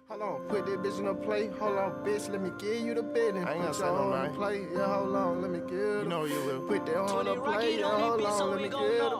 Hold on, put that bitch in a plate. Hold on, bitch, let me give you the business. I ain't gonna say no name. Play, yeah, hold on, let me give it. You know you will. Put that on the plate, yeah, hold on, let me give it.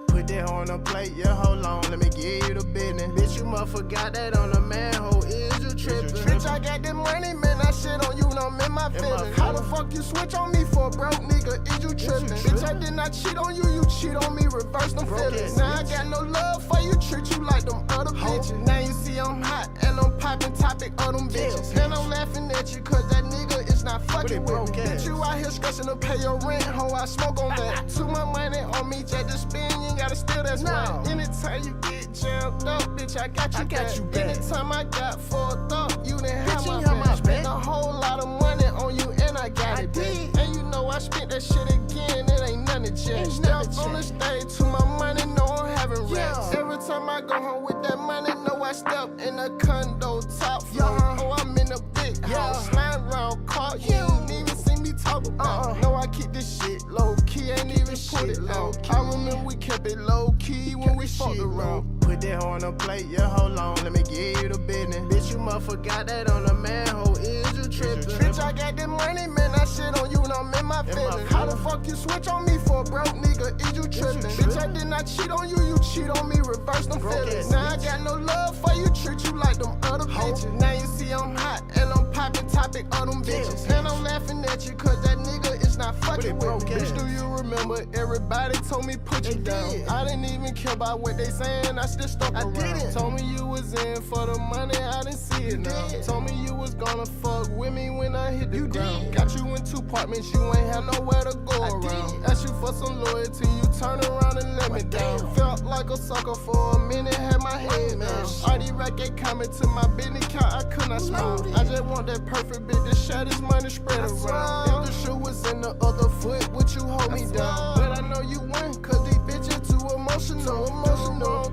Put that on the plate, yeah, hold on, let me give you the business. Bitch, you must forgot that on the manhole, is you trippin'? Bitch, I got that money, man, I shit on you, and I'm in my feelings. How the fuck you switch on me for a broke nigga, is you trippin'? Bitch, I did not cheat on you, you cheat on me, reverse them feelings. Now I got no love for you, treat you like them other bitches. Now you see I'm hot, and I'm poppin' topic of them bitches. And I'm laughing at you, cause that nigga is not fucking with me. Bitch, you out here stressing to pay your rent, ho, I smoke on that. Too much money on me, just to spend, you ain't gotta steal that swag. Anytime you get jammed up, bitch, I got you back. Anytime I got fucked up, you didn't have my back. Spent a whole lot of money on you, and I got it back. And you know I spent that shit again, it ain't none of jet. Step on the stage to my money, no, I'm having racks. Every time I go home with that money, no, I step in a condo, top floor. Oh, I'm in a big house, slide around, car, you ain't even see me talk about. No, I keep this shit low key, ain't even put it low key. I remember we kept it low key when we fucked around. Put that on the plate, yeah, hold on, let me give you the business. Bitch, you must forgot that on the manhole, is you trippin'? Bitch, I got that money, man, I shit on you, and I'm in my feelings. How the fuck you switch on me for a broke nigga, is you trippin'? Bitch, I did not cheat on you, you cheat on me, reverse them feelings. Now I got no love for you, treat you like them other bitches. Now you see I'm hot, and I'm poppin' topic of them bitches. And I'm laughing at you, cause that nigga is not fucking with me. Bitch, do you remember everybody told me put you down? I didn't even care about what they saying, I still stuck around. Told me you was in for the money, I didn't see it now. Told me you was gonna fuck with me when I hit the ground. Got you in 2 apartments, you ain't have nowhere to go around. Asked you for some loyalty, you turn around and let me down. Felt like a sucker for a minute, had my head down. All these racket coming to my business account, I could not smile. I just want that perfect bitch to share this money spread around. If the shoe was in the other foot, would you hold me down? But I know you wouldn't, cause these bitches too emotional.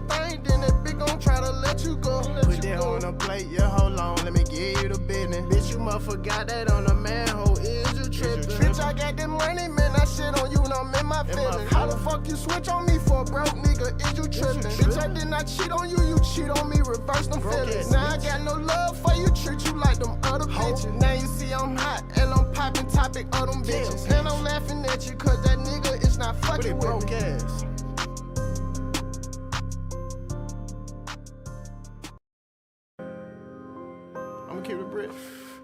Thing, then that bitch gon' try to let you go. Put that on the plate, yeah, hold on, let me give you the business. Bitch, you must forgot that on the manhole, is you trippin'? Bitch, I got that money, man, I shit on you, and I'm in my feelings. How the fuck you switch on me for a broke nigga, is you trippin'? Bitch, I did not cheat on you, you cheat on me, reverse them feelings. Now I got no love for you, treat you like them other bitches. Now you see I'm hot, and I'm poppin' topic of them bitches. And I'm laughing at you, cause that nigga is not fucking with me. I'ma keep it brick.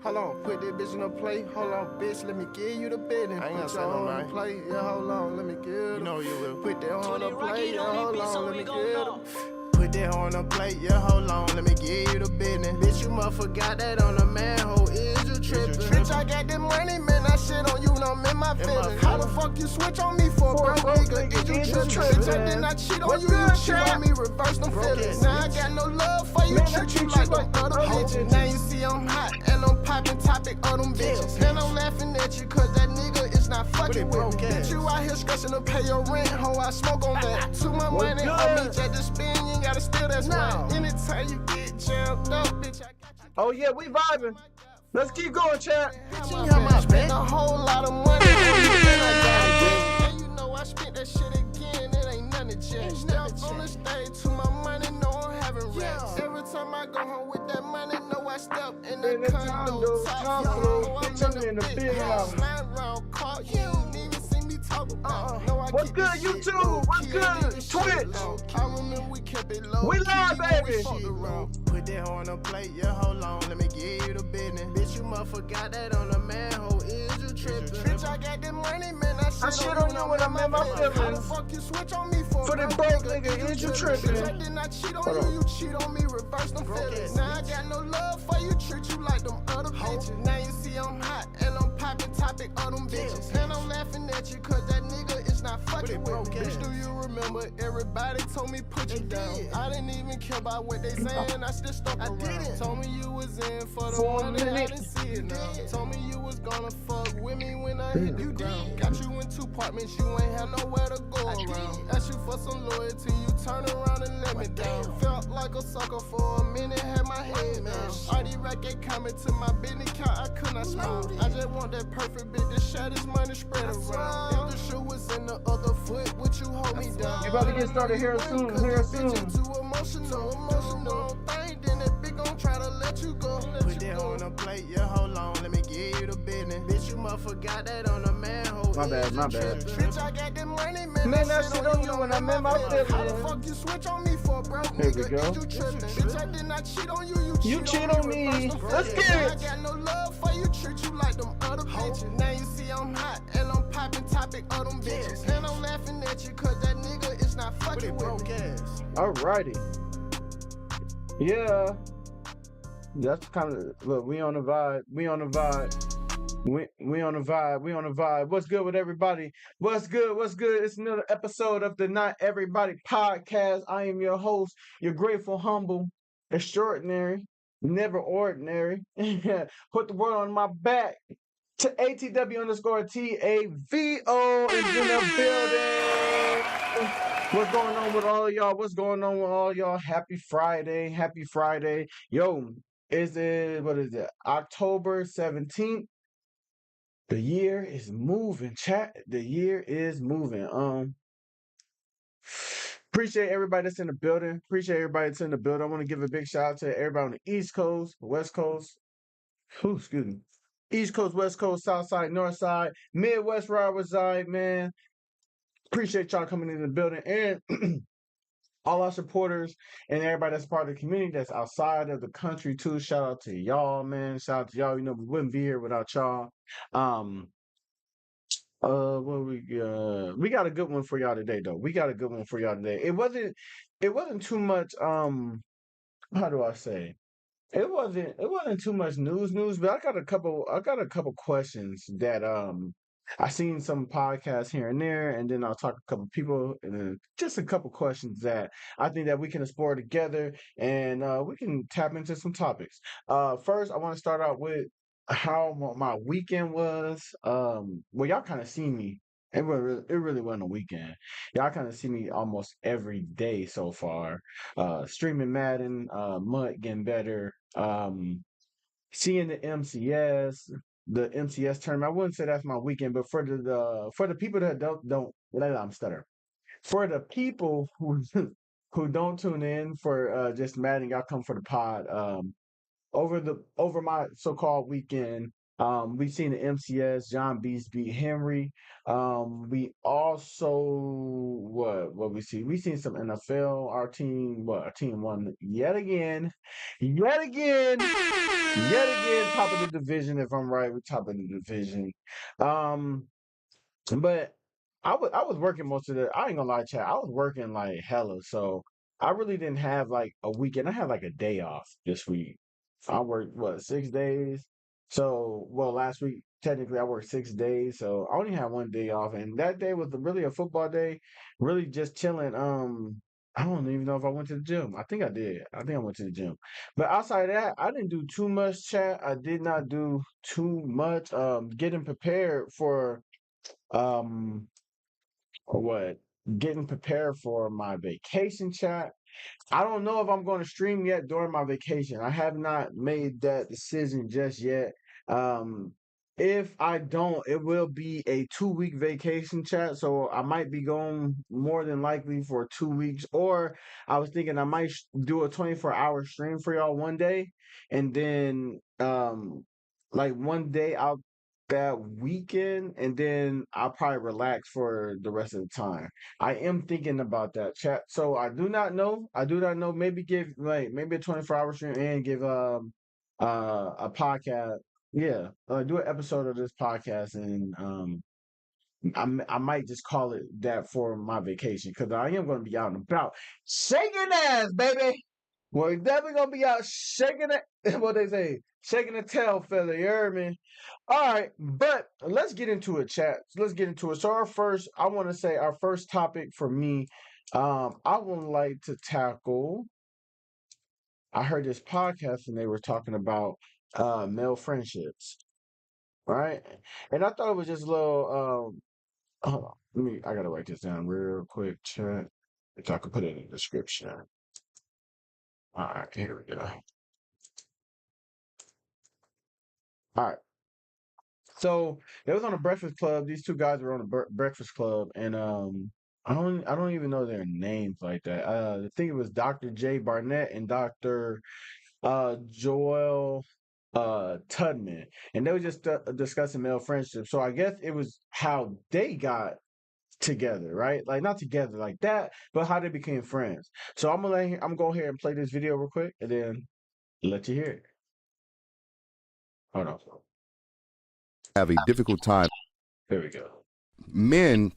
Hold on, put that bitch in a plate. Hold on, bitch, let me give you the business. I ain't gonna say no name. Plate, yeah, hold on, let me give it. You know you will. Put that on the plate, yeah, hold on, let me give it. Put that on the plate, yeah, hold on, let me give you the business. Bitch, you must forgot that on the manhole, is you trippin'? Bitch, I got that money, man, I shit on you, and I'm in my feelings. How the fuck you switch on me for a broke nigga, is you trippin'? Bitch, I did not cheat on you, you cheat on me, reverse them feelings. Now I got no love for you, treat you like them other bitches. Now you see I'm hot, and I'm poppin' topic of them bitches. And I'm laughing at you, cause that nigga is not fucking with me. Bitch, you out here stressing to pay your rent, ho, I smoke on that. Too much money on me, just to spend, you ain't gotta steal that swag. Anytime you get jammed up, bitch, I got you. Oh yeah, we vibing. Let's keep going, chat. Spent a whole lot of money on you, and I got it back. And you know I spent that shit again, it ain't none of jet. Step on the stage to my money, no, I'm having racks. Every time I go home with that money, no, I step in the condo, top floor. I'm in the big house, slide around, car, you ain't even see me talk about. What's good, YouTube? What's good, Twitch? I remember we kept it low. We live, baby. Put that on the plate, yeah, hold on, let me give you the business. Bitch, you must forgot that on the manhole, is you trippin'? Bitch, I got that money, man, I shit on you when I'm in my feelings. How the fuck you switch on me for the broke nigga, is you trippin'? Bitch, I did not cheat on you, you cheat on me, reverse them feelings. Now I got no love for you, treat you like them other bitches. Now you see I'm hot, and I'm poppin' topic of them bitches. And I'm laughing at you, cause that nigga is not fucking with me. Bitch, do you remember everybody told me put you down? I didn't even care about what they saying, I still stuck around. Told me you was in for the money, I didn't see it now. Told me you was gonna fuck with me when I hit the ground. Got you in 2 apartments, you ain't have nowhere to go around. Asked you for some loyalty, you turn around and let me down. Felt like a sucker for a minute, had my head down. All these racket coming to my business account, I could not smile. I just want that perfect bitch to share this money spread around. If the shoe was in the other foot, would you hold me down? You about to get started here soon, Too emotional thing, then that bitch gon' try let you go. Put that on the plate, yeah, hold on, let me give you the business. Bitch, you must forgot that on the manhole. My bad. Bitch, I got the money, man. Man, that shit on you when I'm in my feelings. How the fuck you switch on me for, bro? Here we Nigga, go. is you tripping? Bitch, I did not cheat on you, You cheat on me. Let's get I it. got no love for you, treat you like them other bitches. Now you see I'm hot and I'm popping topic of them bitches. And I'm laughing at you cause that nigga is not fucking with me. Alrighty. Yeah. That's kind of, look, we on the vibe. We on the vibe. We on the vibe. We on the vibe. What's good with everybody? What's good? What's good? It's another episode of the Not Everybody podcast. I am your host, your grateful, humble, extraordinary, never ordinary. Put the world on my back. To ATW underscore TAVO is in the building. What's going on with all y'all? What's going on with all y'all? Happy Friday. Happy Friday. Yo, what is it? October 17th. The year is moving, chat. The year is moving. Appreciate everybody that's in the building. Appreciate everybody that's in the building. I want to give a big shout out to everybody on the East Coast, West Coast. Excuse me. East Coast, West Coast, South Side, North Side, Midwest where I reside, man. Appreciate y'all coming in the building and all our supporters and everybody that's part of the community that's outside of the country too. Shout out to y'all, man. Shout out to y'all. You know, we wouldn't be here without y'all. What we got a good one for y'all today though. We got a good one for y'all today. It wasn't too much how do I say? It wasn't too much news, but I got a couple questions that I seen some podcasts here and there, and then I'll talk to a couple people, and then just a couple questions that I think that we can explore together, and we can tap into some topics. First, I want to start out with how my weekend was. Well, y'all kind of see me. It really wasn't a weekend. Y'all kind of see me almost every day so far. Streaming Madden, Mud getting better. Seeing the MCS tournament. I wouldn't say that's my weekend, but for the people that don't I'm stuttering. For the people who who don't tune in for just Madden, y'all come for the pod. Over my so-called weekend, we've seen the MCS, John Beast beat Henry. We also what we see? We seen some NFL. Our team won yet again, top of the division. If I'm right, we're top of the division. Um, but I was working most of the. I ain't gonna lie, chat. I was working like hella, so I really didn't have like a weekend. I had like a day off this week. I worked 6 days. So last week technically I worked 6 days, so I only had one day off, and that day was really a football day. Really just chilling. I don't even know if I went to the gym. I think I did. I think I went to the gym. But outside of that, I didn't do too much, chat. I did not do too much. Getting prepared um for what? Getting prepared for my vacation, chat. I don't know if I'm going to stream yet during my vacation. I have not made that decision just yet. Um, if I don't, it will be a 2 week vacation, chat. So I might be going more than likely for 2 weeks. Or I was thinking I might do a 24-hour stream for y'all one day, and then like one day out that weekend, and then I'll probably relax for the rest of the time. I am thinking about that, chat. So I do not know. I do not know. Maybe give like maybe a 24-hour stream and give a podcast. Yeah, do an episode of this podcast, and I might just call it that for my vacation because I am going to be out and about shaking ass, baby. We're definitely gonna be out shaking it. What they say, shaking the tail feather. You heard me? All right, but let's get into it, chat. Let's get into it. So I want to say our first topic for me, I would like to tackle. I heard this podcast and they were talking about male friendships, right? And I thought it was just a little. Hold on, I gotta write this down real quick, chat. If I could put it in the description. All right, here we go. All right. So it was on a Breakfast Club. These two guys were on a Breakfast Club, and I don't even know their names like that. I think it was Dr. J Barnett and Dr. Joel Tudman, and they were just discussing male friendship. So I guess it was how they got together, right? Like not together like that, but how they became friends. So I'm gonna go ahead and play this video real quick, and then let you hear it. Hold on. Have a difficult time. Here we go. Men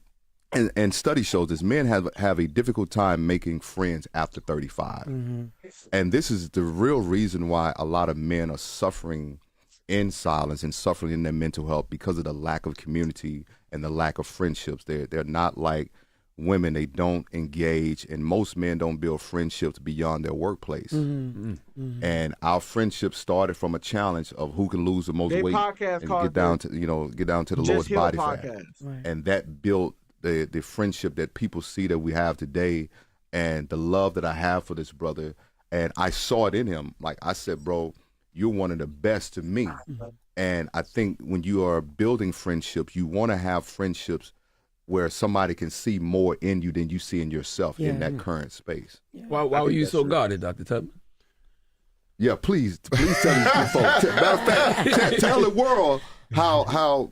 and study shows this, men have a difficult time making friends after 35. And this is the real reason why a lot of men are suffering in silence and suffering in their mental health, because of the lack of community and the lack of friendships. They're not like women. They don't engage, and most men don't build friendships beyond their workplace. And our friendship started from a challenge of who can lose the most weight and get down to the lowest body fat. Right. And that built the friendship that people see that we have today, and the love that I have for this brother. And I saw it in him. Like I said, bro, you're one of the best to me. And I think when you are building friendships, you want to have friendships where somebody can see more in you than you see in yourself in that current space. Why were you so guarded, Dr. Tubman? Yeah, please tell these folks. Matter of fact, tell the world how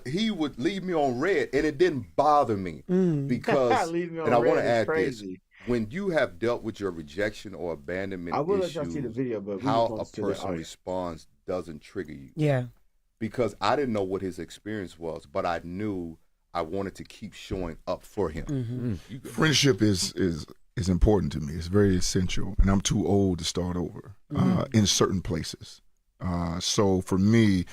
he would leave me on red, and it didn't bother me because. And I want to add this: when you have dealt with your rejection or abandonment I will issues, let y'all see the video, but how a person responds doesn't trigger you. Yeah. Because I didn't know what his experience was, but I knew I wanted to keep showing up for him. Friendship is important to me. It's very essential, and I'm too old to start over in certain places. So for me,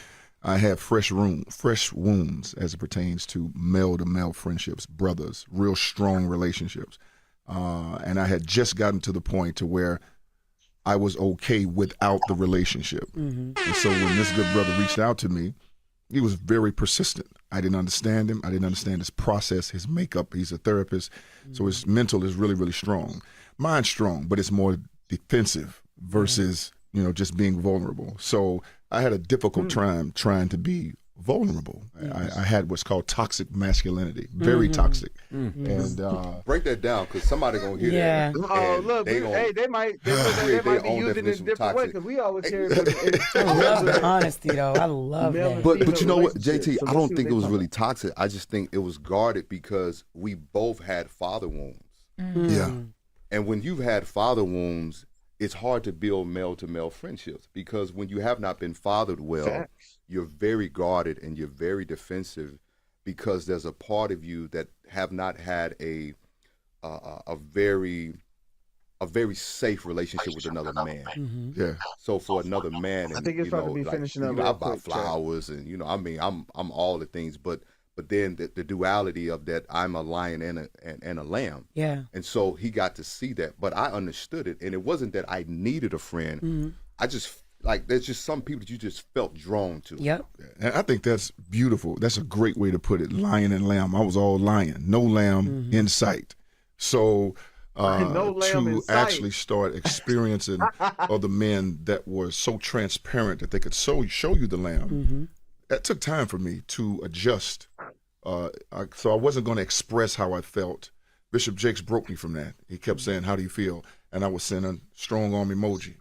I have fresh wounds as it pertains to male-to-male friendships, brothers, real strong relationships. And I had just gotten to the point to where I was okay without the relationship. And so when this good brother reached out to me, he was very persistent. I didn't understand him. I didn't understand his process, his makeup. He's a therapist. So his mental is really, really strong. Mine's strong, but it's more defensive versus, just being vulnerable. So I had a difficult time trying to be vulnerable. I had what's called toxic masculinity, very toxic. And break that down, because somebody gonna hear that. Oh, look, they might be using it in different ways, because we always hear it. I love the honesty, though. I love that. But you know what, JT, I don't think it was really toxic. I just think it was guarded because we both had father wounds. yeah, And when you've had father wounds, it's hard to build male-to-male friendships, because when you have not been fathered well, you're very guarded and you're very defensive, because there's a part of you that have not had a very safe relationship with another man. yeah. So for another man, and, I think it's about to be finishing up. I buy flowers, and I'm all the things, but then the duality of that, I'm a lion and a lamb. Yeah. And so he got to see that, but I understood it, and it wasn't that I needed a friend. I just there's just some people that you just felt drawn to. Yep. And I think that's beautiful. That's a great way to put it. Lion and lamb. I was all lion, no lamb in sight. So No lamb in to sight. actually start experiencing other men that were so transparent that they could show you the lamb, that took time for me to adjust. So I wasn't going to express how I felt. Bishop Jakes broke me from that. He kept saying, "How do you feel?" And I would send a strong arm emoji,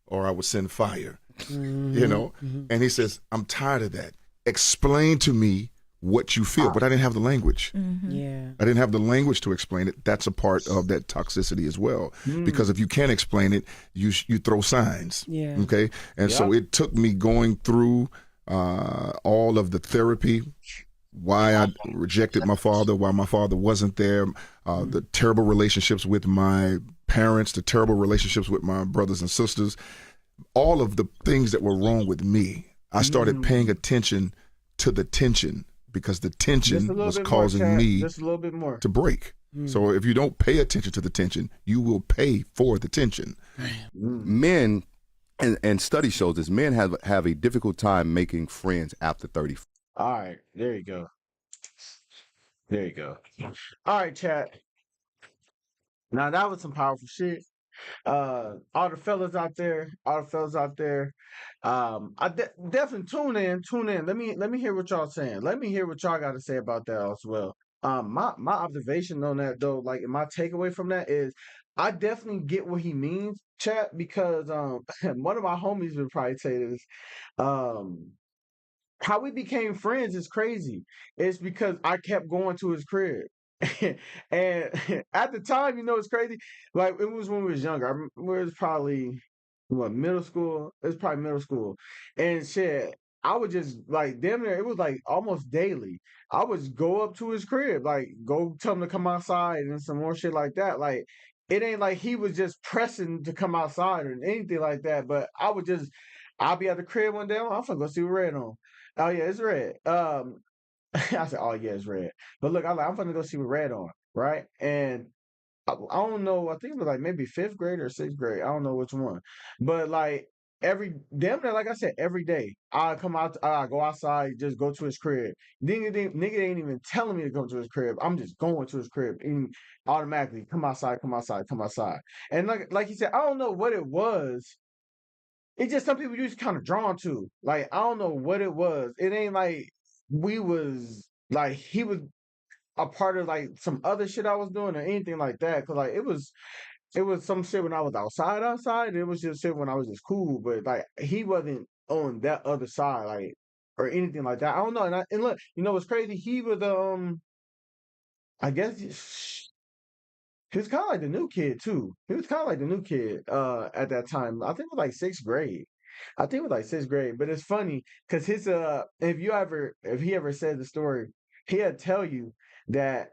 or I would send fire, And he says, "I'm tired of that. Explain to me what you feel." But I didn't have the language. Yeah. I didn't have the language to explain it. That's a part of that toxicity as well. Because if you can't explain it, you throw signs. Yeah. Okay. And so it took me going through all of the therapy, why I rejected my father, why my father wasn't there, the terrible relationships with my parents, the terrible relationships with my brothers and sisters, all of the things that were wrong with me. I started paying attention to the tension, because the tension was causing me just a little bit more to break. So if you don't pay attention to the tension, you will pay for the tension. Men, and study shows this, men have a difficult time making friends after 30. All right, there you go. There you go. All right, chat. Now that was some powerful shit. All the fellas out there, I definitely tune in. Let me hear what y'all saying. Let me hear what y'all got to say about that as well. My observation on that though, like my takeaway from that is, I definitely get what he means, chat, because one of my homies would probably say this. Um, how we became friends is crazy. It's because I kept going to his crib. And at the time, it's crazy. Like it was when we was younger. It was probably what middle school. It was probably middle school, and shit. I would just like damn near. It was like almost daily. I would go up to his crib, like go tell him to come outside and some more shit like that. Like it ain't like he was just pressing to come outside or anything like that. But I'll be at the crib one day. I'm gonna go see what Red on. Oh yeah, it's red. I said, oh yeah, it's red. But look, I'm gonna go see what red on, right? And I don't know. I think it was like maybe fifth grade or sixth grade. I don't know which one. But like every damn near, like I said, every day I come out, I go outside, just go to his crib. Nigga ain't even telling me to go to his crib. I'm just going to his crib and automatically come outside, come outside, come outside. And like he said, I don't know what it was. It's just some people you just kind of drawn to. Like I don't know what it was. It ain't like we was like he was a part of like some other shit I was doing or anything like that. Cause like it was some shit when I was outside. It was just shit when I was just cool. But like he wasn't on that other side, like or anything like that. I don't know. And look, what's crazy? He was I guess he was kind of like the new kid too. He was kind of like the new kid at that time. I think it was like sixth grade. I think it was like sixth grade. But it's funny because his if he ever said the story, he'll tell you that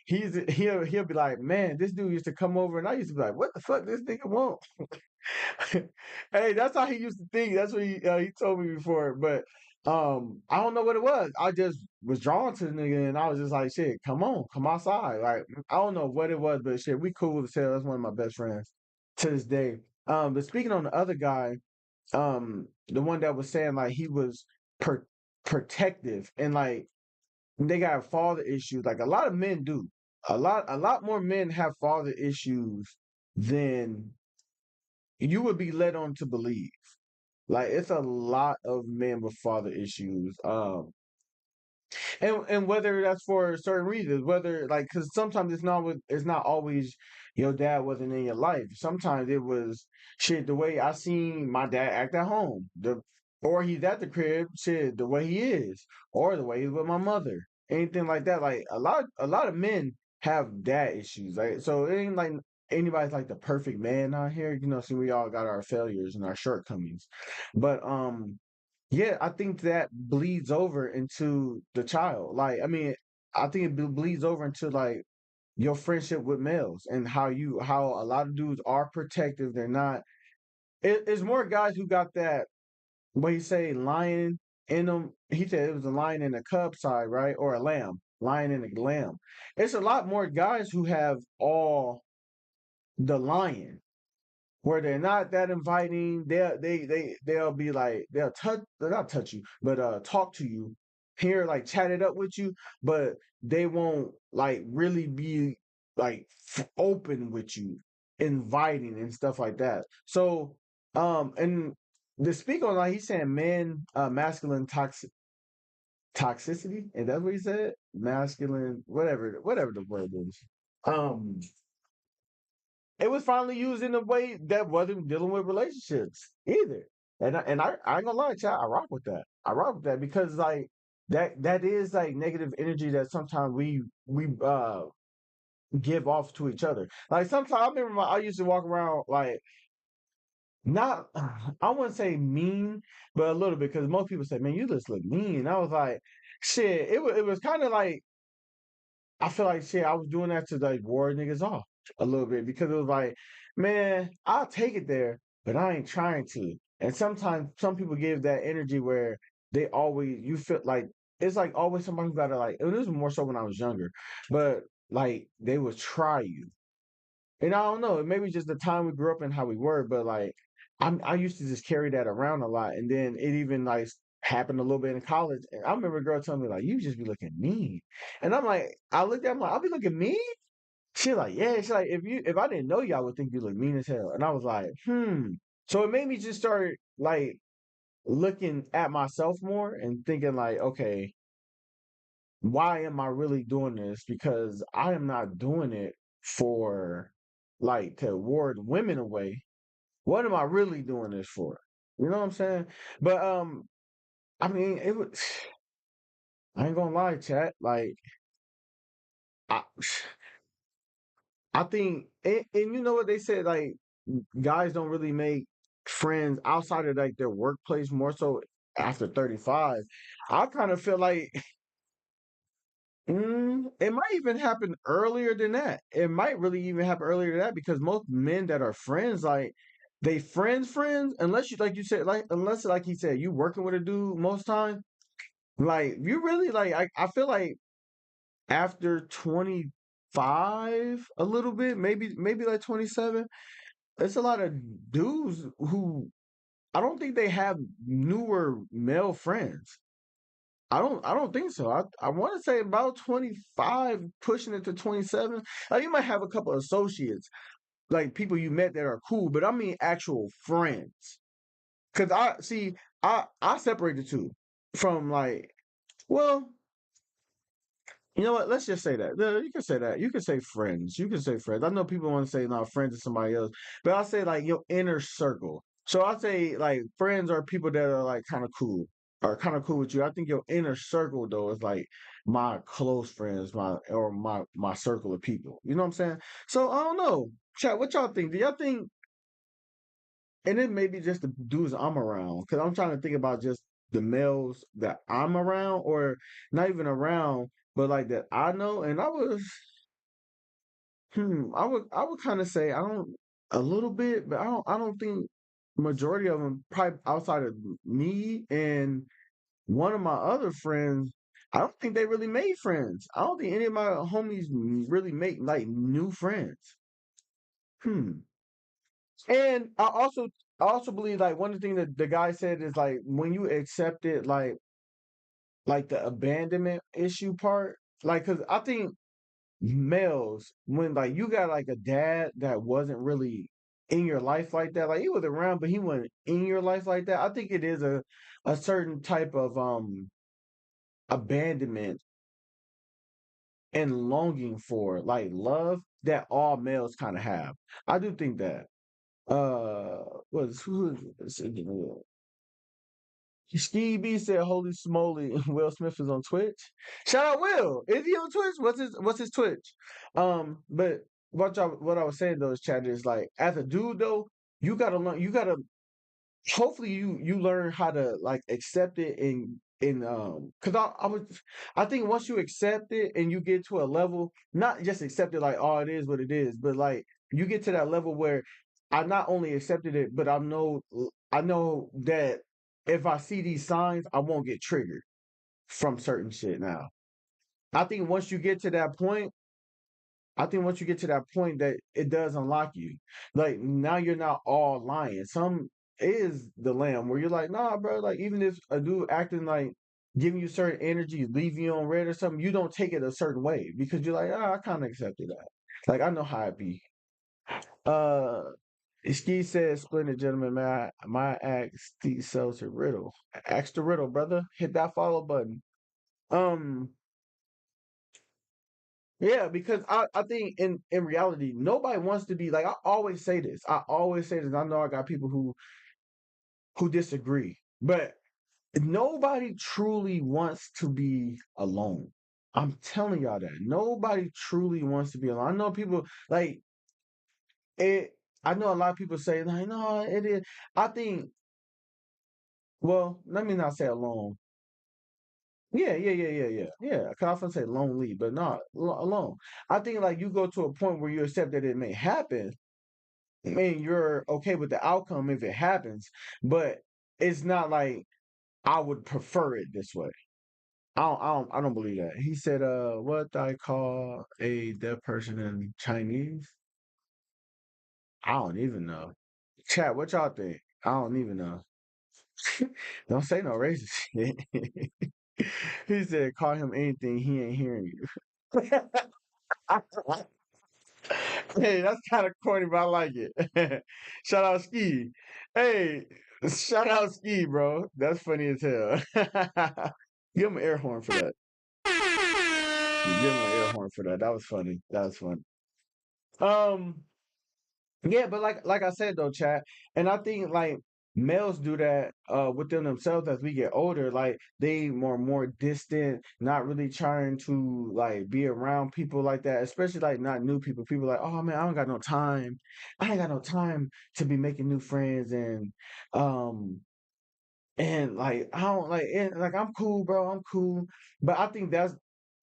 he'll be like, man, this dude used to come over and I used to be like, what the fuck this nigga want? Hey, that's how he used to think. That's what he told me before. But I don't know what it was. I just was drawn to the nigga, and I was just like, shit, come on, come outside. Like I don't know what it was, but shit, we cool as hell. That's one of my best friends to this day. But speaking on the other guy, the one that was saying like he was protective and like they got father issues. Like a lot of men do. A lot more men have father issues than you would be led on to believe. Like it's a lot of men with father issues. And whether that's for certain reasons, whether like because sometimes it's not always your dad wasn't in your life. Sometimes it was shit the way I seen my dad act at home, or he's at the crib, shit the way he is, or the way he's with my mother, anything like that. Like a lot of men have dad issues, like so it ain't like anybody's like the perfect man out here. See, we all got our failures and our shortcomings, but yeah, I think that bleeds over into the child. Like, I mean, I think it bleeds over into like your friendship with males and how a lot of dudes are protective. They're not. It's more guys who got that. What he say, lion in them. He said it was a lion in a cub side, right, or a lamb, lion in a lamb. It's a lot more guys who have all the lion where they're not that inviting. They'll be like they'll not touch you, but talk to you, here like chat it up with you, but they won't like really be like open with you, inviting and stuff like that. So and the speak on like he's saying men masculine toxicity, and that's what he said, masculine whatever the word is. Um it was finally used in a way that wasn't dealing with relationships either. And I ain't gonna lie, child, I rock with that. I rock with that because like that is like negative energy that sometimes we give off to each other. Like sometimes I remember I used to walk around like not I wouldn't say mean, but a little bit because most people say, man, you just look mean. And I was like, shit, it was kind of like I feel like shit, I was doing that to like ward niggas off a little bit because it was like, man, I'll take it there, but I ain't trying to. And sometimes some people give that energy where they always you feel like it's like always somebody who gotta like and this was more so when I was younger, but like they would try you. And I don't know, maybe just the time we grew up and how we were, but like I used to just carry that around a lot. And then it even like happened a little bit in college. And I remember a girl telling me like, you just be looking mean. And I'm like, I looked at him like, I'll be looking mean? She like, yeah, she like, if I didn't know you, I would think you look mean as hell. And I was like, hmm. So it made me just start like looking at myself more and thinking like, okay, why am I really doing this? Because I am not doing it for like to ward women away, what am I really doing this for? You know what I'm saying? But I mean, it was. I ain't gonna lie, chat. Like, I, I think, and you know what they said, like guys don't really make friends outside of like their workplace, more so after 35. I kind of feel like it might even happen earlier than that. It might really even happen earlier than that because most men that are friends, like they friends, unless you like you said, like unless like he said, you working with a dude most time, like you really like I feel like after 25 a little bit, maybe like 27, it's a lot of dudes who I don't think they have newer male friends. I don't think so. I want to say about 25 pushing it to 27. Like you might have a couple of associates, like people you met that are cool, but I mean actual friends. Cause I see I separate the two from like, well, you know what? Let's just say that. You can say that. You can say friends. You can say friends. I know people want to say not friends to somebody else, but I say like your inner circle. So I say like friends are people that are like kind of cool, are kind of cool with you. I think your inner circle though is like my close friends, my circle of people. You know what I'm saying? So I don't know. Chat, what y'all think? Do y'all think? And it may be just the dudes I'm around, because I'm trying to think about just the males that I'm around, or not even around, but like that I know. And I would kind of say I don't a little bit, but I don't think majority of them probably outside of me and one of my other friends. I don't think they really made friends. I don't think any of my homies really make like new friends. Hmm. And I also believe like one of the things that the guy said is like when you accept it like the abandonment issue part, like because I think males when like you got like a dad that wasn't really in your life like that, like he was around but he wasn't in your life like that. I think it is a certain type of abandonment and longing for like love that all males kind of have. I do think that. Was who is Ski B said, "Holy smoly, Will Smith is on Twitch." Shout out Will. Is he on Twitch? What's his Twitch? But what I was saying though is, Chad, is like as a dude though, you gotta learn. You gotta hopefully you learn how to like accept it and because I think once you accept it and you get to a level, not just accept it like oh it is what it is, but like you get to that level where I not only accepted it, but I know that if I see these signs, I won't get triggered from certain shit now. I think once you get to that point, I think once you get to that point that it does unlock you. Like now you're not all lying. Some is the lamb where you're like, nah, bro, like even if a dude acting like giving you certain energy, leaving you on red or something, you don't take it a certain way because you're like, I kind of accepted that. Like I know how it be. Uh Ski says, "Splendid gentlemen, my ask Steve Seltzer riddle. Ask the riddle, brother. Hit that follow button." Um, yeah, because I think in reality, nobody wants to be like I always say this. I always say this. I know I got people who disagree, but nobody truly wants to be alone. I'm telling y'all that. Nobody truly wants to be alone. I know people like it. I know a lot of people say like, no, it is. I think well, let me not say alone. Yeah, yeah, yeah, yeah, yeah, yeah. Cause I was gonna say lonely, but not alone. I think like you go to a point where you accept that it may happen, and you're okay with the outcome if it happens, but it's not like I would prefer it this way. I don't believe that. He said, what I call a deaf person in Chinese? I don't even know. Chat, what y'all think? I don't even know. Don't say no racist shit. He said, call him anything, he ain't hearing you. Hey, that's kind of corny, but I like it. Shout out Ski. Hey, shout out Ski, bro. That's funny as hell. Give him an air horn for that. Give him an air horn for that. That was funny. That was funny. Um, Yeah, but like I said though, chat, and I think like males do that within themselves as we get older. Like they more distant, not really trying to like be around people like that, especially like not new people. People like, oh man, I don't got no time. I ain't got no time to be making new friends um and like I don't like and like I'm cool, bro. I'm cool. But I think that's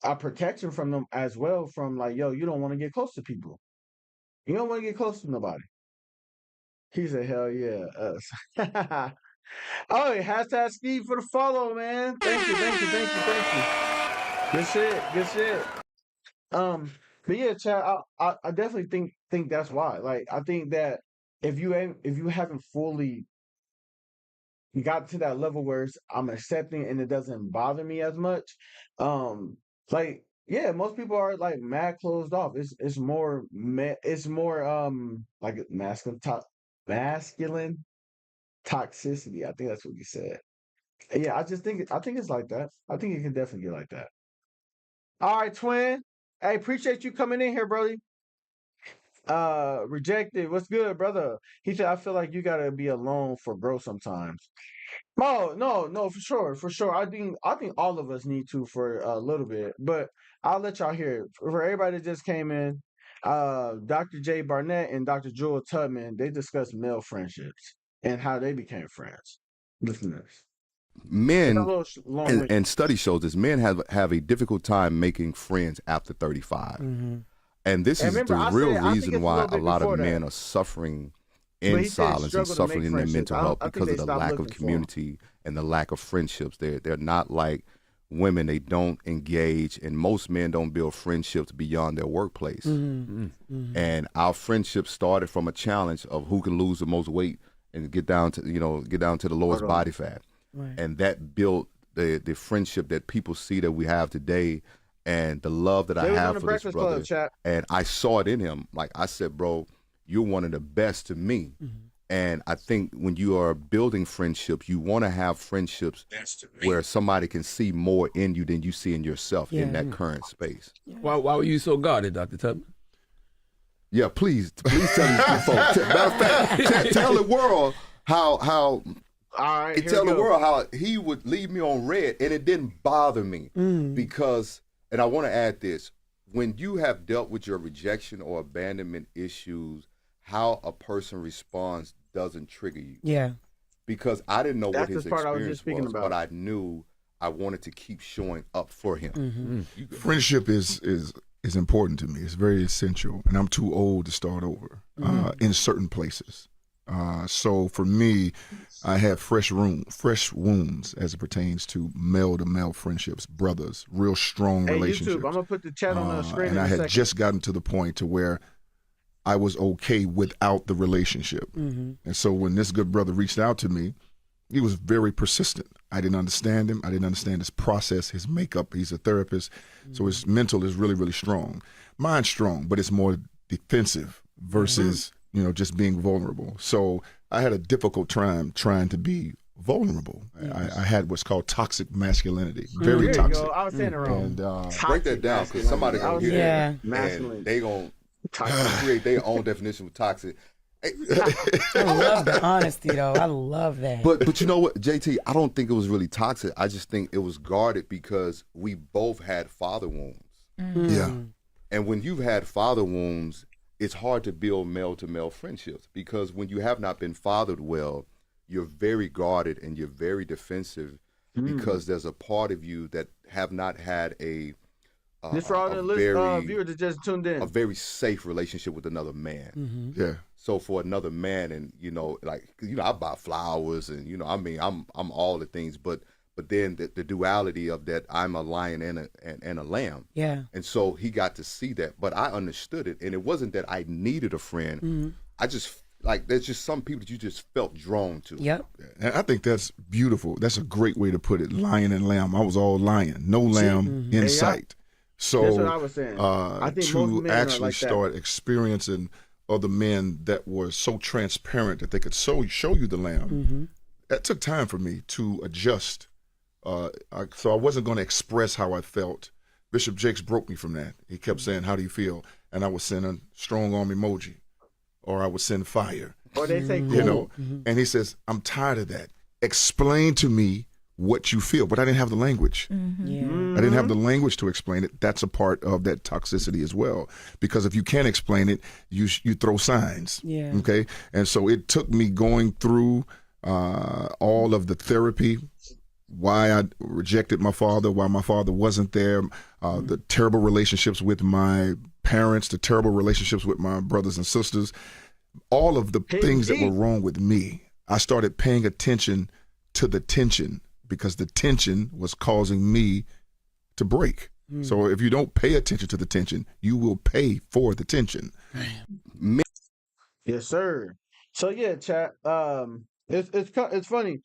a protection from them as well, from like, yo, you don't want to get close to people. You don't want to get close to nobody. He said, "Hell yeah, us." Oh, hashtag Steve for the follow, man. Thank you. Good shit, good shit. But yeah, Chad, I definitely think that's why. Like, I think that if you haven't fully got to that level where I'm accepting and it doesn't bother me as much, like yeah, most people are like mad closed off. It's more like masculine toxicity. I think that's what he said. Yeah, I think it's like that. I think it can definitely get like that. All right, twin. Hey, appreciate you coming in here, Brody. Rejected. What's good, brother? He said, I feel like you gotta be alone for growth sometimes. No, for sure. I think all of us need to for a little bit, but I'll let y'all hear it. For everybody that just came in, Dr. J. Barnett and Dr. Jewel Tubman, they discussed male friendships and how they became friends. Listen to this. It's a Men little long and, winded. and study shows this, men have a difficult time making friends after 35. And this And is remember, the I real said I think reason it's a why little a bit lot of before that. men are suffering But in he said silence and struggle to suffering make in their friendships. mental health I think because they of the stopped lack of looking for 'em. community and the lack of friendships. They're not like women. They don't engage, and most men don't build friendships beyond their workplace. And our friendship started from a challenge of who can lose the most weight and get down to the lowest Hold on. body fat. Right. And that built the friendship that people see that we have today, and the love that They I was on have the for this Breakfast brother. Club, chat. And I saw it in him. Like I said, bro, you're one of the best to me. And I think when you are building friendships, you want to have friendships where somebody can see more in you than you see in yourself in that current space. Why were you so guarded, Dr. Tubman? Yeah, please tell these folks. Matter of fact, tell the world how All right, here tell we the go. world how he would leave me on red, and it didn't bother me because, and I want to add this: when you have dealt with your rejection or abandonment issues, how a person responds doesn't trigger you. Yeah. Because I didn't know what That's his the part I was experience just speaking was, about. but I knew I wanted to keep showing up for him. Friendship is important to me. It's very essential, and I'm too old to start over in certain places. So for me, I have fresh wounds as it pertains to male friendships, brothers, real strong Hey, relationships. YouTube, I'm gonna put the chat on the screen And in I a had second. just gotten to the point to where I was okay without the relationship. And so when this good brother reached out to me, he was very persistent. I didn't understand him. I didn't understand his process, his makeup. He's a therapist, so his mental is really, really strong. Mine's strong, but it's more defensive versus just being vulnerable. So I had a difficult time trying to be vulnerable. I had what's called toxic masculinity, very There you toxic. go. I was saying it wrong. And Break that down, because somebody gonna hear Yeah. that, Masculine. and they gonna Toxic. create their own definition of toxic. I love the honesty, though. I love that. But you know what, JT, I don't think it was really toxic. I just think it was guarded because we both had father wounds. Yeah. And when you've had father wounds, it's hard to build male-to-male friendships, because when you have not been fathered well, you're very guarded and you're very defensive because there's a part of you that have not had a Just for all the viewers that just tuned in. a very safe relationship with another man. Yeah. So for another man, and I buy flowers, and I'm all the things, but then the duality of that, I'm a lion and a lamb. Yeah. And so he got to see that, but I understood it, and it wasn't that I needed a friend. I just there's just some people that you just felt drawn to. Yep. And I think that's beautiful. That's a great way to put it. Lion and lamb. I was all lion, no lamb in sight. So That's what I was saying. I think most to men are actually like that. start experiencing other men that were so transparent that they could show you the lamb. That took time for me to adjust. So I wasn't going to express how I felt. Bishop Jakes broke me from that. He kept saying, "How do you feel?" And I was sending strong arm emoji. or I would send fire. Or they say cool. You know, and he says, I'm tired of that. Explain to me what you feel. But I didn't have the language. Yeah. I didn't have the language to explain it. That's a part of that toxicity as well. Because if you can't explain it, you throw signs. Yeah. Okay? And so it took me going through all of the therapy, why I rejected my father, why my father wasn't there, the terrible relationships with my parents, the terrible relationships with my brothers and sisters, all of the things that were wrong with me. I started paying attention to the tension because the tension was causing me to break. So if you don't pay attention to the tension, you will pay for the tension. Yes, sir. So yeah, chat. It's funny,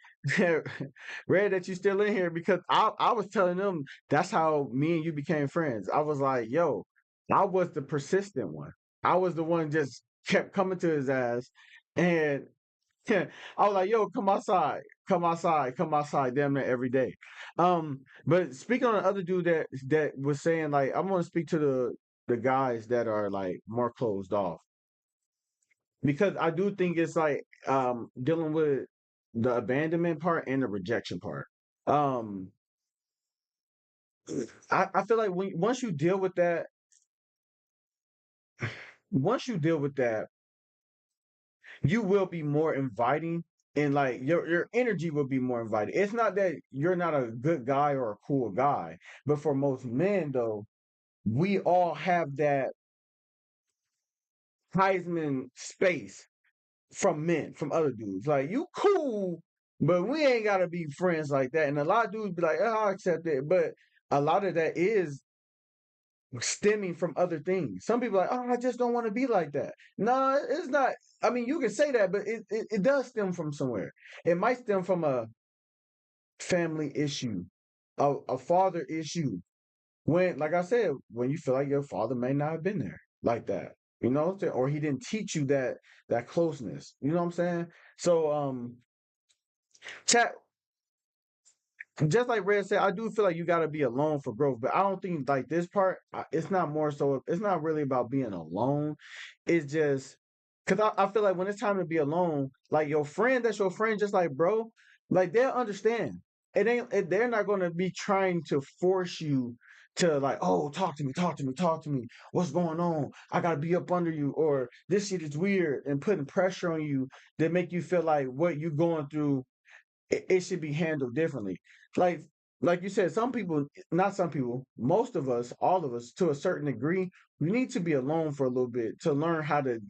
Red, that you still in here because I was telling them that's how me and you became friends. I was like, yo, I was the persistent one. I was the one just kept coming to his ass, and I was like, yo, come outside, come outside, come outside, damn near every day. But speaking on the other dude that was saying like, I'm gonna speak to the guys that are like more closed off. Because I do think it's like dealing with the abandonment part and the rejection part. Um I feel like once you deal with that, you will be more inviting and like your energy will be more inviting. It's not that you're not a good guy or a cool guy, but for most men though, we all have that Heisman space from men, from other dudes. Like you cool, but we ain't gotta be friends like that. And a lot of dudes be like, oh, I'll accept it. But a lot of that is stemming from other things. Some people are like, oh, I just don't want to be like that. No, it's not. I mean, you can say that, but it does stem from somewhere. It might stem from a family issue, a father issue. When, like I said, when you feel like your father may not have been there like that, you know what I'm saying? Or he didn't teach you that closeness. You know what I'm saying? So chat, just like Red said, I do feel like you got to be alone for growth, but I don't think like this part. It's not more so. It's not really about being alone. It's just because I feel like when it's time to be alone, like your friend, that's your friend, just like bro, like they'll understand. They're not going to be trying to force you to like, oh, talk to me, talk to me, talk to me. What's going on? I gotta be up under you, or this shit is weird, and putting pressure on you that make you feel like what you're going through it should be handled differently. Like like you said, some people, not some people, most of us, all of us, to a certain degree, we need to be alone for a little bit to learn how to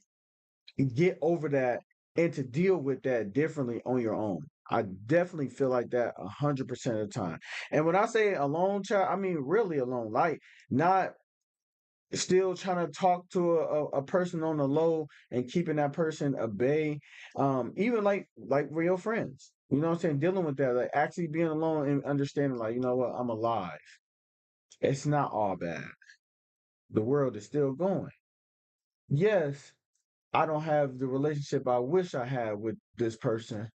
get over that and to deal with that differently on your own. I definitely feel like that 100% of the time. And when I say alone, child, I mean really alone. Like not still trying to talk to a person on the low and keeping that person at bay, even like real friends, you know what I'm saying, dealing with that, like actually being alone and understanding like, you know what, I'm alive, it's not all bad, the world is still going. Yes, I don't have the relationship I wish I had with this person,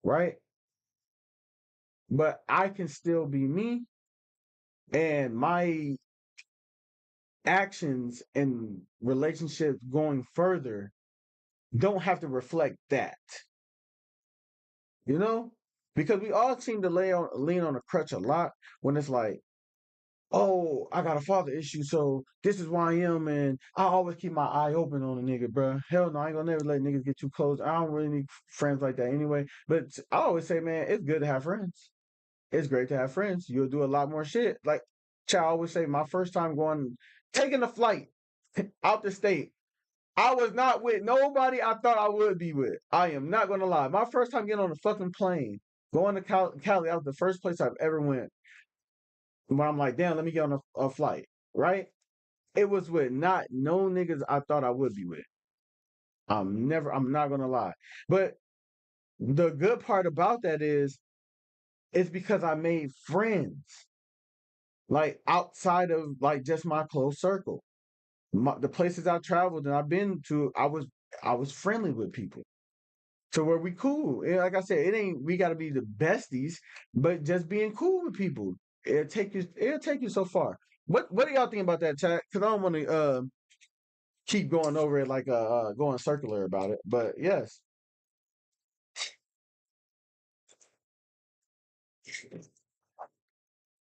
right, but I can still be me, and my actions and relationships going further don't have to reflect that. You know? Because we all seem to lean on a crutch a lot when it's like, oh, I got a father issue, so this is why I am, and I always keep my eye open on a nigga, bruh. Hell no, I ain't gonna never let niggas get too close. I don't really need friends like that anyway. But I always say, man, it's good to have friends. It's great to have friends. You'll do a lot more shit. Like Chow always say, my first time taking a flight out the state, I was not with nobody I thought I would be with. I am not gonna lie. My first time getting on a fucking plane, going to Cali, that was the first place I've ever went. When I'm like, damn, let me get on a flight, right? It was with not no niggas I thought I would be with. I'm not gonna lie. But the good part about that is, it's because I made friends, like outside of like just my close circle. The places I traveled and I've been to, I was friendly with people. So where we cool. And like I said, it ain't we gotta be the besties, but just being cool with people. It'll take you so far. What do y'all think about that, chat? Cause I don't wanna keep going over it like going circular about it. But yes,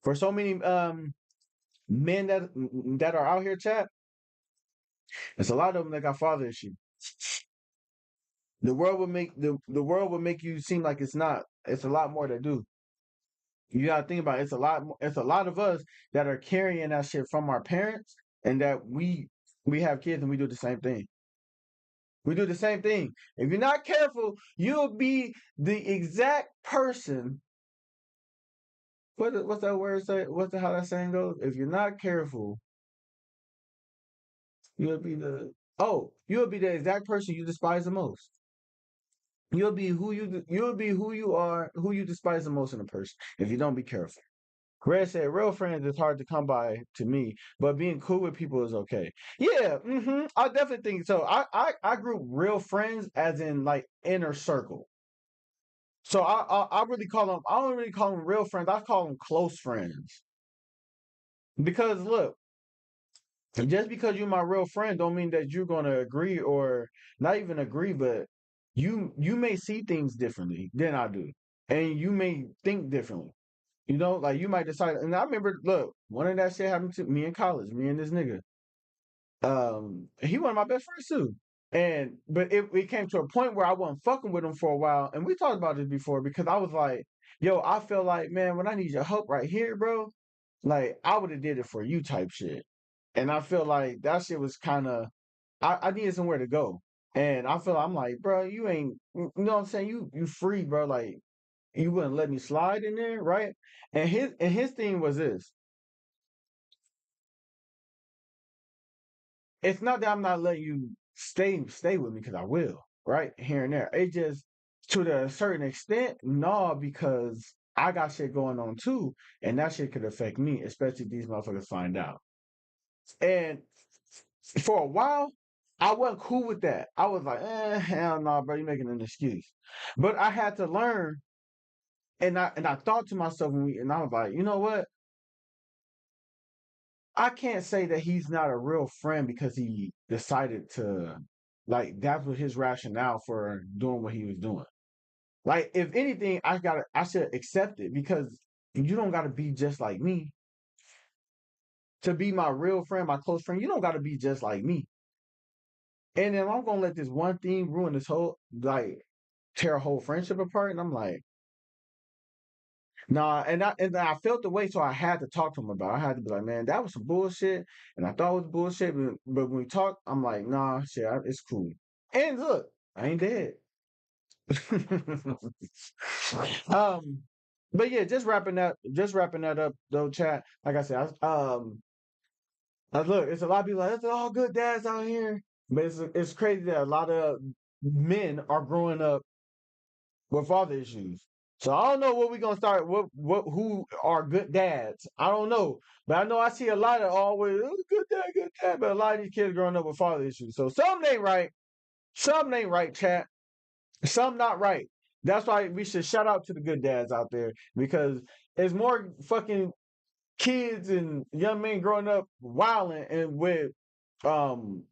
for so many men that are out here, chat, it's a lot of them that got father issue. The world would make the world would make you seem like it's not. It's a lot more that do. You gotta think about it. It's a lot of us that are carrying that shit from our parents, and that we have kids and we do the same thing. We do the same thing. If you're not careful, you'll be the exact person. What's that word say? How that saying goes? If you're not careful, you'll be you'll be the exact person you despise the most. You'll be who you are, who you despise the most in a person if you don't be careful. Red said, real friends is hard to come by to me, but being cool with people is okay. Yeah, I definitely think so. I group real friends as in like inner circle. So I really call them. I don't really call them real friends. I call them close friends. Because look, just because you're my real friend, don't mean that you're gonna agree or not even agree, but you may see things differently than I do, and you may think differently. You know, like you might decide. And I remember, look, one of that shit happened to me in college. Me and this nigga. He one of my best friends too. But it came to a point where I wasn't fucking with him for a while, and we talked about this before because I was like, "Yo, I feel like, man, when I need your help right here, bro, like I would have did it for you," type shit. And I feel like that shit was kind of, I needed somewhere to go, and I'm like, bro, you ain't, you know what I'm saying? You free, bro, like you wouldn't let me slide in there, right? And his thing was this. It's not that I'm not letting you stay with me because I will, right? Here and there. It just to a certain extent, no, because I got shit going on too, and that shit could affect me, especially if these motherfuckers find out. And for a while, I wasn't cool with that. I was like, hell no, bro, you're making an excuse. But I had to learn, and I thought to myself, and I was like, you know what? I can't say that he's not a real friend because he decided to, like, that was his rationale for doing what he was doing. Like, if anything, I should accept it because you don't gotta be just like me. To be my real friend, my close friend, you don't gotta be just like me. And then I'm gonna let this one thing ruin this whole, like, tear a whole friendship apart. And I'm like, nah, and I felt the way, so I had to talk to him about it. I had to be like, man, that was some bullshit, and I thought it was bullshit, but when we talked, I'm like, nah, shit, it's cool. And look, I ain't dead. um, but yeah, just wrapping that up though, chat. Like I said, look, it's a lot of people like, it's all good dads out here, but it's crazy that a lot of men are growing up with father issues. So I don't know what we're gonna start. Who are good dads? I don't know, but I know I see a lot of always good dad. But a lot of these kids growing up with father issues. So something ain't right. Something ain't right, chat. Something not right. That's why we should shout out to the good dads out there because there's more fucking kids and young men growing up wilding and with um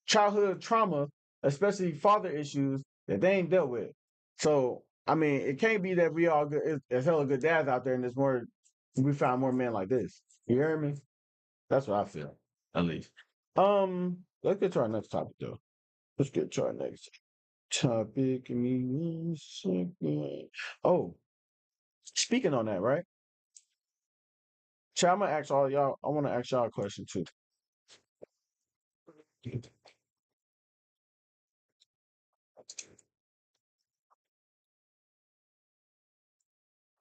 childhood trauma, especially father issues that they ain't dealt with. So I mean, it can't be that we all good. There's hella good dads out there, and there's more. We found more men like this. You hear me? That's what I feel, at least. Let's get to our next topic, though. Let's get to our next topic. Give me 1 second. Oh, speaking on that, right? Chat, I'm gonna ask all y'all. I want to ask y'all a question too.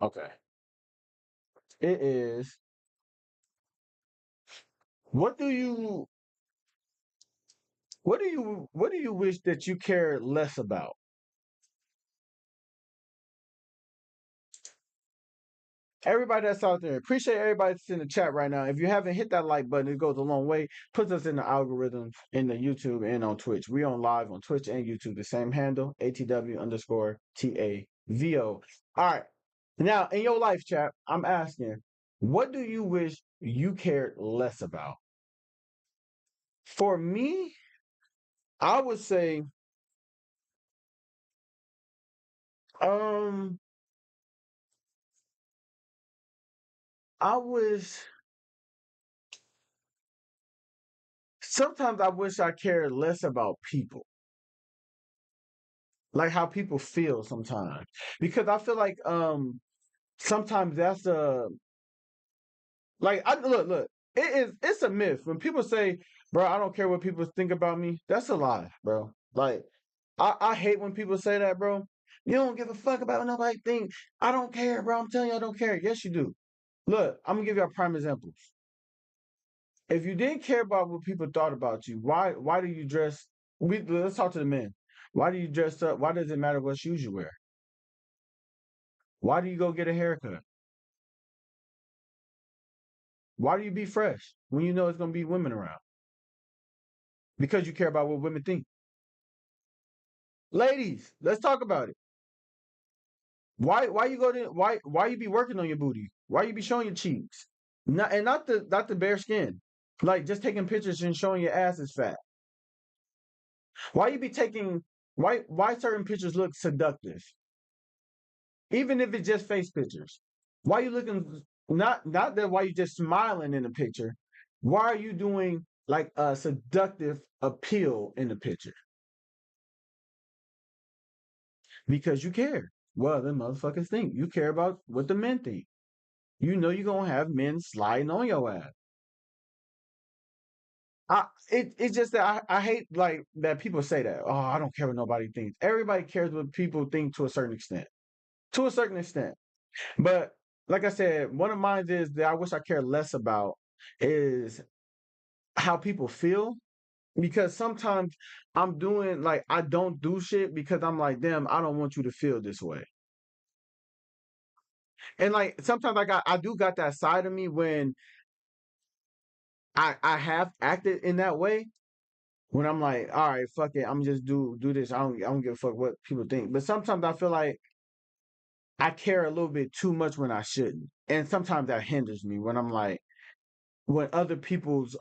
Okay. It is. What do you what do you wish that you cared less about? Everybody that's out there, appreciate everybody that's in the chat right now. If you haven't hit that like button, it goes a long way. Puts us in the algorithm in the YouTube and on Twitch. We on live on Twitch and YouTube, the same handle, ATW_TAVO. All right. Now, in your life, chat, I'm asking, what do you wish you cared less about? For me, I would say, um, I was sometimes I wish I cared less about people, like how people feel sometimes, because I feel like sometimes that's a like I look it's a myth when people say, bro, I don't care what people think about me. That's a lie, bro. Like I hate when people say that, bro. You don't give a fuck about what nobody think. I don't care, bro. I'm telling you, I don't care. Yes, you do. Look, I'm gonna give you a prime example. If you didn't care about what people thought about you, why do you dress? Let's talk to the men. Why do you dress up? Why does it matter what shoes you wear? Why do you go get a haircut? Why do you be fresh when you know it's gonna be women around? Because you care about what women think. Ladies, let's talk about it. Why you go to why you be working on your booty? Why you be showing your cheeks? Not the bare skin. Like just taking pictures and showing your ass is fat. Why you be taking why certain pictures look seductive? Even if it's just face pictures. Why you looking not that why you just smiling in the picture? Why are you doing like a seductive appeal in the picture? Because you care. Well, the motherfuckers think. You care about what the men think. You know you're gonna have men sliding on your ass. It's just that I hate like that people say that. Oh, I don't care what nobody thinks. Everybody cares what people think to a certain extent. To a certain extent. But like I said, one of mine is that I wish I cared less about is how people feel. Because sometimes I'm doing like I don't do shit because I'm like, damn, I don't want you to feel this way. And like sometimes I do got that side of me when I have acted in that way when I'm like, all right, fuck it, I'm just do this. I don't give a fuck what people think. But sometimes I feel like I care a little bit too much when I shouldn't. And sometimes that hinders me when I'm like when other people's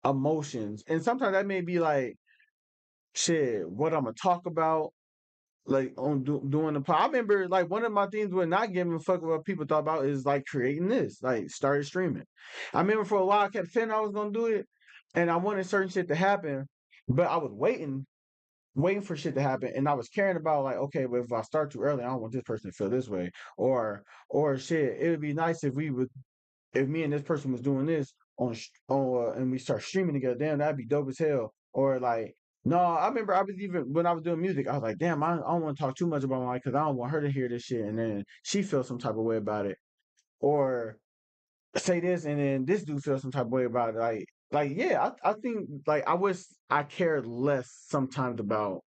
emotions and sometimes that may be like shit, what I'm gonna talk about like on doing the pod. I remember like one of my things with not giving a fuck what people thought about is like creating this, like started streaming. I remember for a while I kept saying I was gonna do it, and I wanted certain shit to happen, but I was waiting for shit to happen, and I was caring about like, okay, but if I start too early, I don't want this person to feel this way, or shit. It would be nice if we would if me and this person was doing this and we start streaming together, damn, that'd be dope as hell. Or like, no, I remember I was even when I was doing music, I was like, damn, I don't want to talk too much about my life because I don't want her to hear this shit, and then she feels some type of way about it, or say this, and then this dude feels some type of way about it. Like yeah, I think like I wish I cared less sometimes about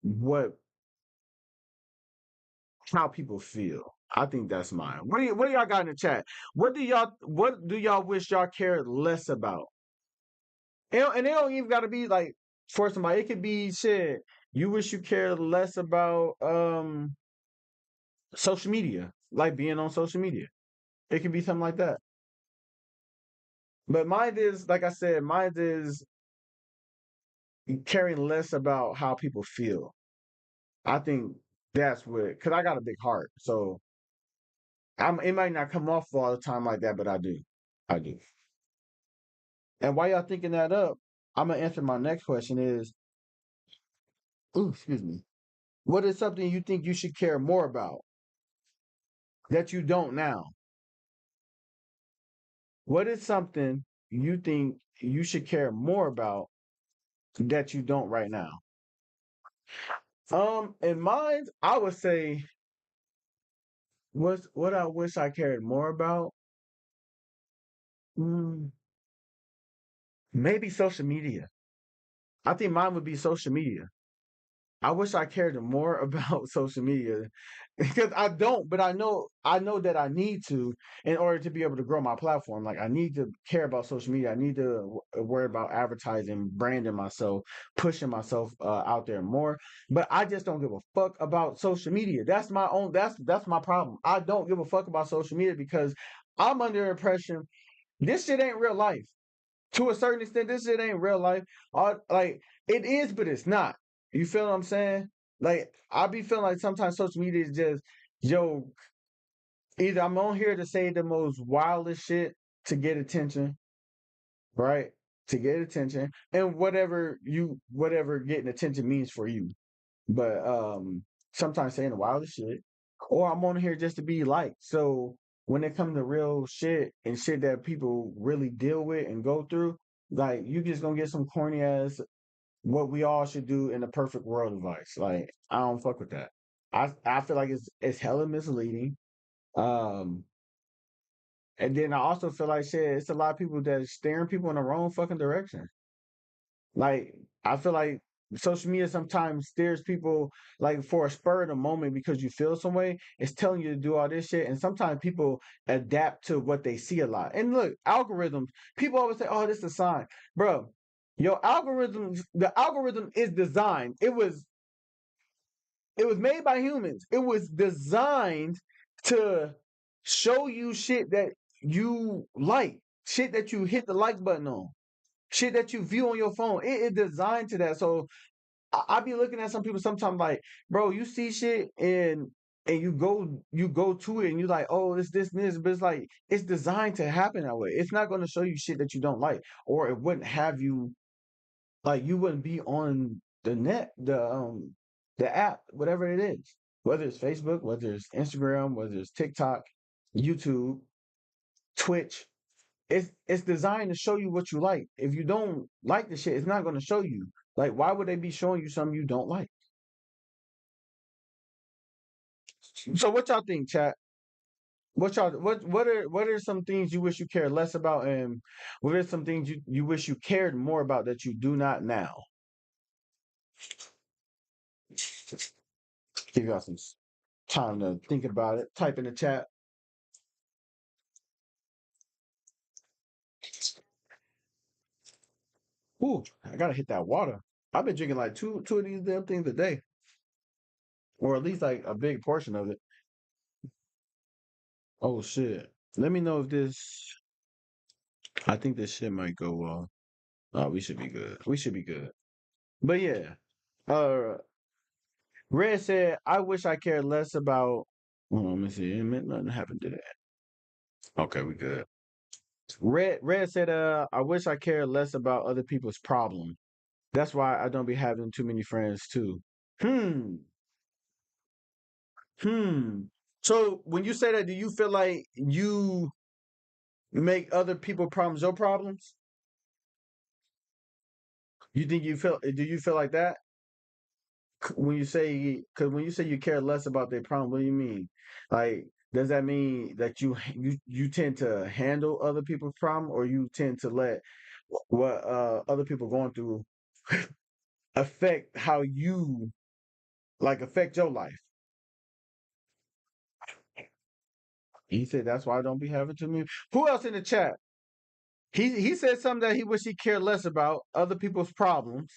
what how people feel. I think that's mine. What do y'all got in the chat? What do y'all wish y'all cared less about? And they don't even got to be like for somebody. It could be shit. You wish you cared less about social media, like being on social media. It could be something like that. But mine is, like I said, mine is caring less about how people feel. I think that's what, because I got a big heart. So it might not come off all the time like that, but I do. I do. And while y'all thinking that up, I'm gonna answer my next question is, ooh, excuse me. What is something you think you should care more about that you don't now? What is something you think you should care more about that you don't right now? In mine, I would say what I wish I cared more about. Mm, maybe social media. I think mine would be social media. I wish I cared more about social media because I don't, but I know that I need to in order to be able to grow my platform. Like I need to care about social media. I need to worry about advertising, branding myself, pushing myself out there more. But I just don't give a fuck about social media. That's my own. That's my problem. I don't give a fuck about social media because I'm under the impression this shit ain't real life. To a certain extent, this shit ain't real life. Like it is, but it's not. You feel what I'm saying? Like I be feeling like sometimes social media is just, yo, either I'm on here to say the most wildest shit to get attention, right? To get attention, and whatever getting attention means for you. But sometimes saying the wildest shit, or I'm on here just to be liked. So when it comes to real shit and shit that people really deal with and go through, like you just gonna get some corny ass what we all should do in a perfect world advice. Like I don't fuck with that. I feel like it's hella misleading. Um, and then I also feel like shit. It's a lot of people that steering people in the wrong fucking direction. Like I feel like social media sometimes steers people like for a spur of the moment because you feel some way. It's telling you to do all this shit, and sometimes people adapt to what they see a lot. And look, algorithms. People always say, "Oh, this is a sign, bro." Your algorithms. The algorithm is designed. It was made by humans. It was designed to show you shit that you like, shit that you hit the like button on, shit that you view on your phone. It is designed to that. So I be looking at some people sometimes like, bro, you see shit and you go to it and you like, oh, and this, but it's like it's designed to happen that way. It's not going to show you shit that you don't like, or it wouldn't have you like you wouldn't be on the net, the app, whatever it is, whether it's Facebook, whether it's Instagram, whether it's TikTok, YouTube, Twitch. It's designed to show you what you like. If you don't like the shit, it's not going to show you. Like, why would they be showing you something you don't like? So, what y'all think, chat? What are some things you wish you cared less about, and what are some things you wish you cared more about that you do not now? Give y'all some time to think about it. Type in the chat. Ooh, I gotta hit that water. I've been drinking like two of these damn things a day, or at least like a big portion of it. Oh shit! Let me know if this. I think this shit might go well. Oh, we should be good. We should be good. But yeah, uh, Red said, "I wish I cared less about." Let me see. Nothing happened to that. Okay, we good. Red said, I wish I cared less about other people's problems. That's why I don't be having too many friends too." Hmm. Hmm. So when you say that, do you feel like you make other people problems your problems? You think you feel? Do you feel like that? When you say, because when you say you care less about their problem, what do you mean? Like, does that mean that you tend to handle other people's problem, or you tend to let what other people going through affect how you like affect your life? He said that's why I don't be having too many. Who else in the chat? He said something that he wish he cared less about other people's problems.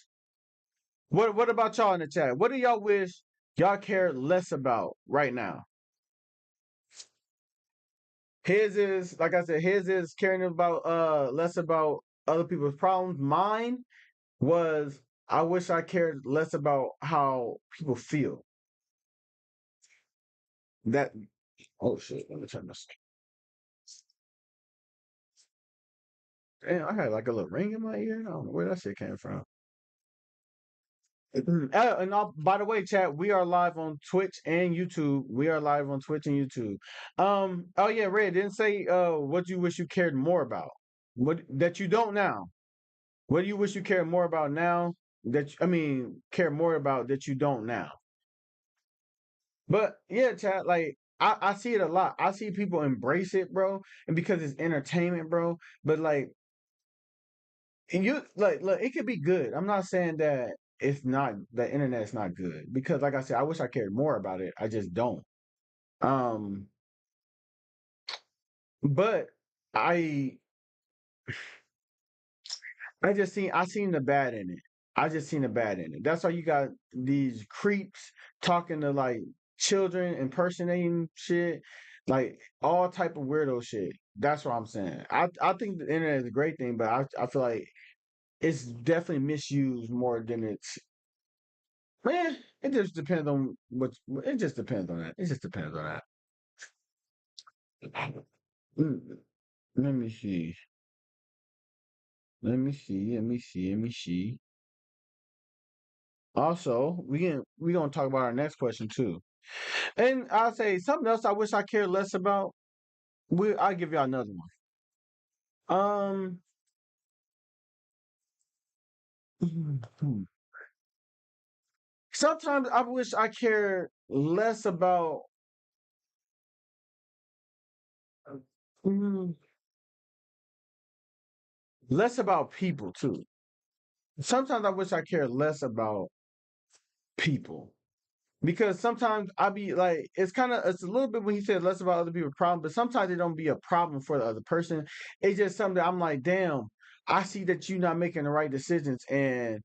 What about y'all in the chat? What do y'all wish y'all care less about right now? His is like I said, his is caring about less about other people's problems. Mine was I wish I cared less about how people feel. That oh shit, let me turn this. Damn, I had like a little ring in my ear. I don't know where that shit came from. By the way, chat, we are live on Twitch and YouTube. We are live on Twitch and YouTube. Oh yeah, Red didn't say what you wish you cared more about. What that you don't now. What do you wish you cared more about now? Care more about that you don't now. But yeah, chat, like I see it a lot. I see people embrace it, bro, and because it's entertainment, bro. But like and you like look, it could be good. I'm not saying that it's not the internet's not good because like I said, I wish I cared more about it. I just don't. Um, but I I seen the bad in it. I just seen the bad in it. That's why you got these creeps talking to like children, impersonating shit, like all type of weirdo shit. That's what I'm saying. I think the internet is a great thing, but I feel like it's definitely misused more than it's. Man, it just depends on what. It just depends on that. It just depends on that. Mm, Let me see. Let me see. Let me see. Let me see. Also, we gonna talk about our next question too. And I'll say something else I wish I cared less about. I'll give y'all another one. Sometimes I wish I cared less about mm, less about people too. Sometimes I wish I cared less about people. Because sometimes I be like, it's a little bit when he said less about other people's problem, but sometimes it don't be a problem for the other person. It's just something that I'm like, damn, I see that you're not making the right decisions, and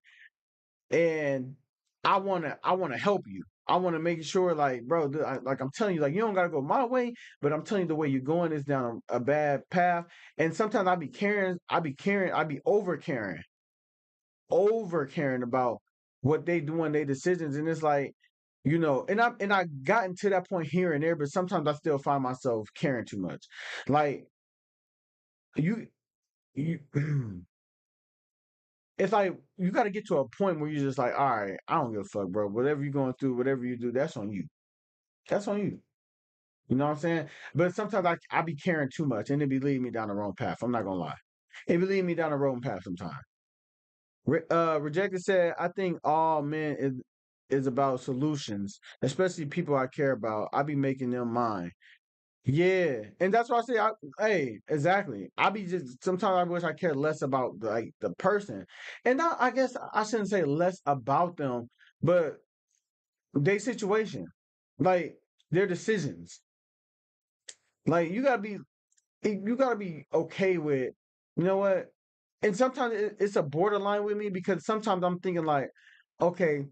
I wanna help you. I wanna make sure, like, bro, like I'm telling you, like you don't gotta go my way, but I'm telling you the way you're going is down a bad path. And sometimes I be over caring about what they doing, their decisions, and it's like, and I gotten to that point here and there, but sometimes I still find myself caring too much. Like you, you, it's like you got to get to a point where you're just like, all right, I don't give a fuck, bro. Whatever you're going through, whatever you do, that's on you. That's on you. You know what I'm saying? But sometimes I be caring too much, and it be leading me down the wrong path. I'm not gonna lie, it be leading me down the wrong path sometimes. Rejected said, I think all men is about solutions, especially people I care about. I be making them mine. Yeah, and that's why I say, hey, exactly. I be just sometimes I wish I cared less about like the person, and I guess I shouldn't say less about them, but their situation, like their decisions. Like you gotta be okay with, you know what? And sometimes it's a borderline with me because sometimes I'm thinking like, okay,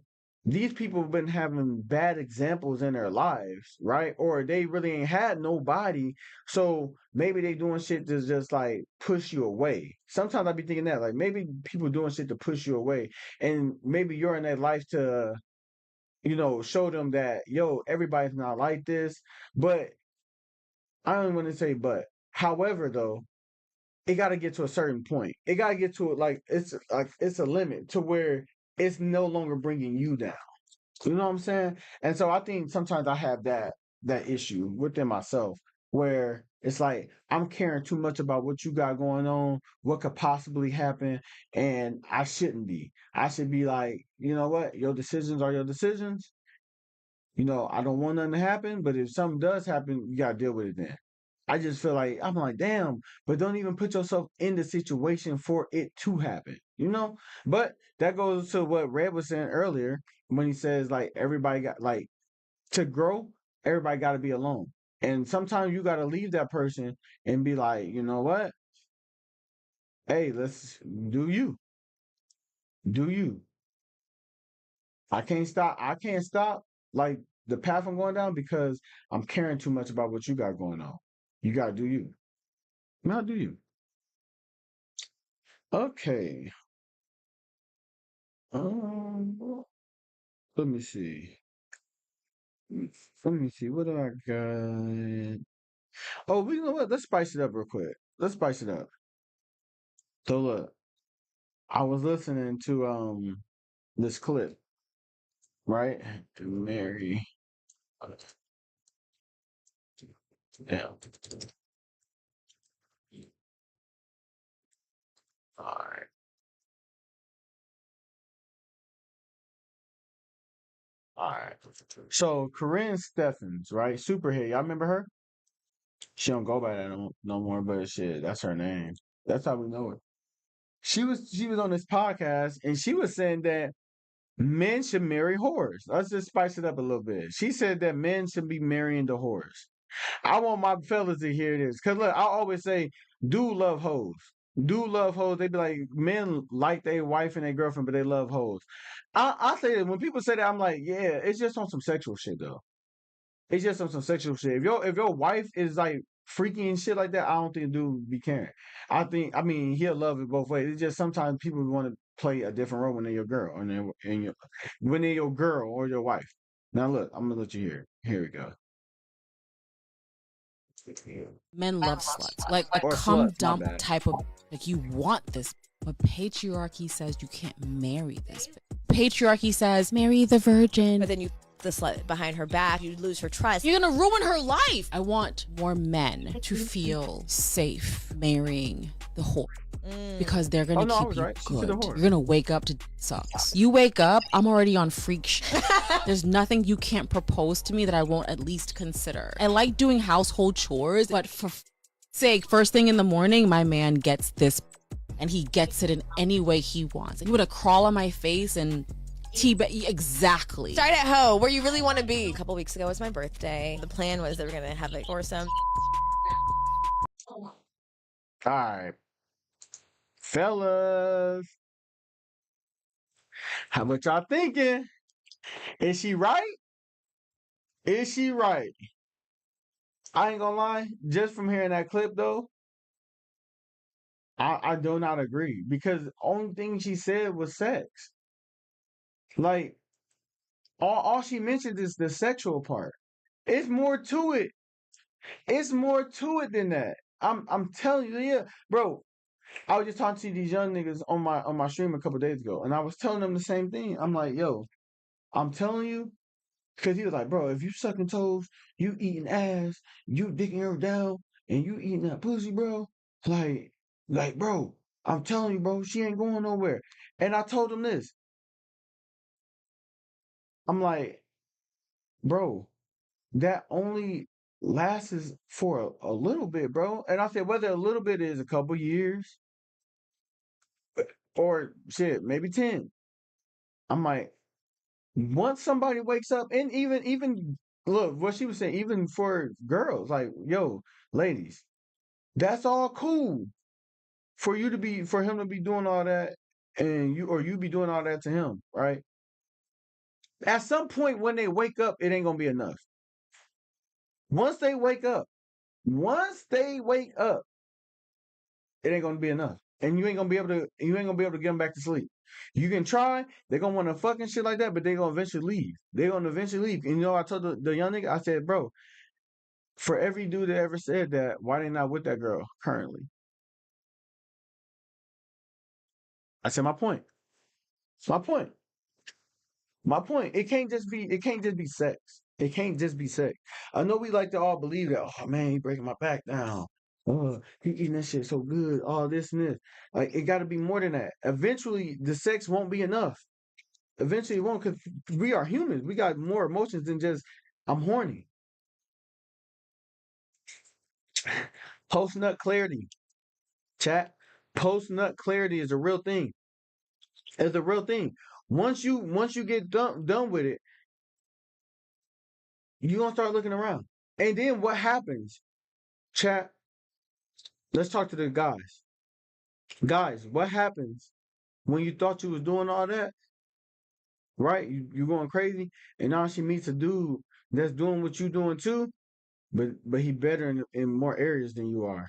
these people have been having bad examples in their lives, right? Or they really ain't had nobody, so maybe they doing shit to just like push you away. Sometimes I be thinking that like maybe people doing shit to push you away, and maybe you're in their life to show them that everybody's not like this, but I don't want to say but. However, though, it got to get to a certain point. It got to get to it's a limit to where it's no longer bringing you down. You know what I'm saying? And so I think sometimes I have that issue within myself where it's like I'm caring too much about what you got going on, what could possibly happen, and I shouldn't be. I should be like, you know what? Your decisions are your decisions. I don't want nothing to happen, but if something does happen, you gotta deal with it then. I just feel like I'm like, damn, but don't even put yourself in the situation for it to happen, you know? But that goes to what Red was saying earlier when he says like everybody got like to grow, everybody gotta be alone. And sometimes you gotta leave that person and be like, you know what? Hey, let's do you. Do you. I can't stop like the path I'm going down because I'm caring too much about what you got going on. You gotta do you. Not do you. Okay. Um let me see. Let me see. What do I got? Oh, you know what? Let's spice it up real quick. Let's spice it up. So look, I was listening to this clip, right? Mary. Yeah. All right. All right. So Corinne Steffens, right? Superhit. Y'all remember her? She don't go by that no more, but shit, that's her name. That's how we know her. She was on this podcast and she was saying that men should marry whores. Let's just spice it up a little bit. She said that men should be marrying the whores. I want my fellas to hear this. Cause look, I always say, do love hoes. Do love hoes. They be like, men like their wife and their girlfriend, but they love hoes. I say that when people say that, I'm like, yeah, it's just on some sexual shit though. It's just on some sexual shit. If your wife is like freaky and shit like that, I don't think dude would be caring. I mean, he'll love it both ways. It's just sometimes people want to play a different role when they're your girl, when they're your girl or your wife. Now look, I'm gonna let you hear it. Here we go. Men love sluts, like a Or cum sluts, my dump bad. type of, like, you want this, but patriarchy says you can't marry this. Patriarchy says marry the virgin. But then you the slut behind her back, you lose her trust. You're gonna ruin her life. I want more men to feel safe marrying the whore. Because they're gonna I keep was you right. She said good. the whore. You're gonna wake up to sucks. You wake up, I'm already on freak shit. There's nothing you can't propose to me that I won't at least consider. I like doing household chores, but for sake, first thing in the morning, my man gets this, and he gets it in any way he wants. And he would have crawl on my face and exactly. Start at home, where you really want to be. A couple weeks ago was my birthday. The plan was that we're gonna have a foursome. All right, fellas, how much y'all thinking? Is she right? Is she right? I ain't gonna lie. Just from hearing that clip, though, I do not agree because the only thing she said was sex. Like all she mentioned is the sexual part. It's more to it. It's more to it than that. I'm telling you, yeah, bro. I was just talking to these young niggas on my stream a couple days ago, and I was telling them the same thing. I'm like, yo, I'm telling you, because he was like, bro, if you sucking toes, you eating ass, you dicking her down, and you eating that pussy, bro. Like, bro, I'm telling you, bro, she ain't going nowhere. And I told him this. I'm like, bro, that only lasts for a little bit, bro. And I said, whether a little bit is a couple years or shit, maybe 10. I'm like, once somebody wakes up, and even look what she was saying, even for girls, like, yo, ladies, that's all cool for him to be doing all that, and you be doing all that to him, right? At some point when they wake up, it ain't gonna be enough. Once they wake up, it ain't gonna be enough. And you ain't gonna be able to get them back to sleep. You can try, they're gonna want to fucking shit like that, but they're gonna eventually leave. They're gonna eventually leave. And you know, I told the young nigga, I said, bro, for every dude that ever said that, why they not with that girl currently? I said, my point. It's my point. My point. It can't just be sex. It can't just be sex. I know we like to all believe that, oh man, he breaking my back down. Oh, he eating that shit so good, all this and this. Like, it gotta be more than that. Eventually the sex won't be enough. Eventually it won't, because we are humans. We got more emotions than just I'm horny. Post nut clarity. Chat. Post nut clarity is a real thing. It's a real thing. Once you get done with it, you're gonna start looking around. And then what happens? Chat, let's talk to the guys. Guys, what happens when you thought you was doing all that, right? You going crazy, and now she meets a dude that's doing what you doing too, but he better in more areas than you are.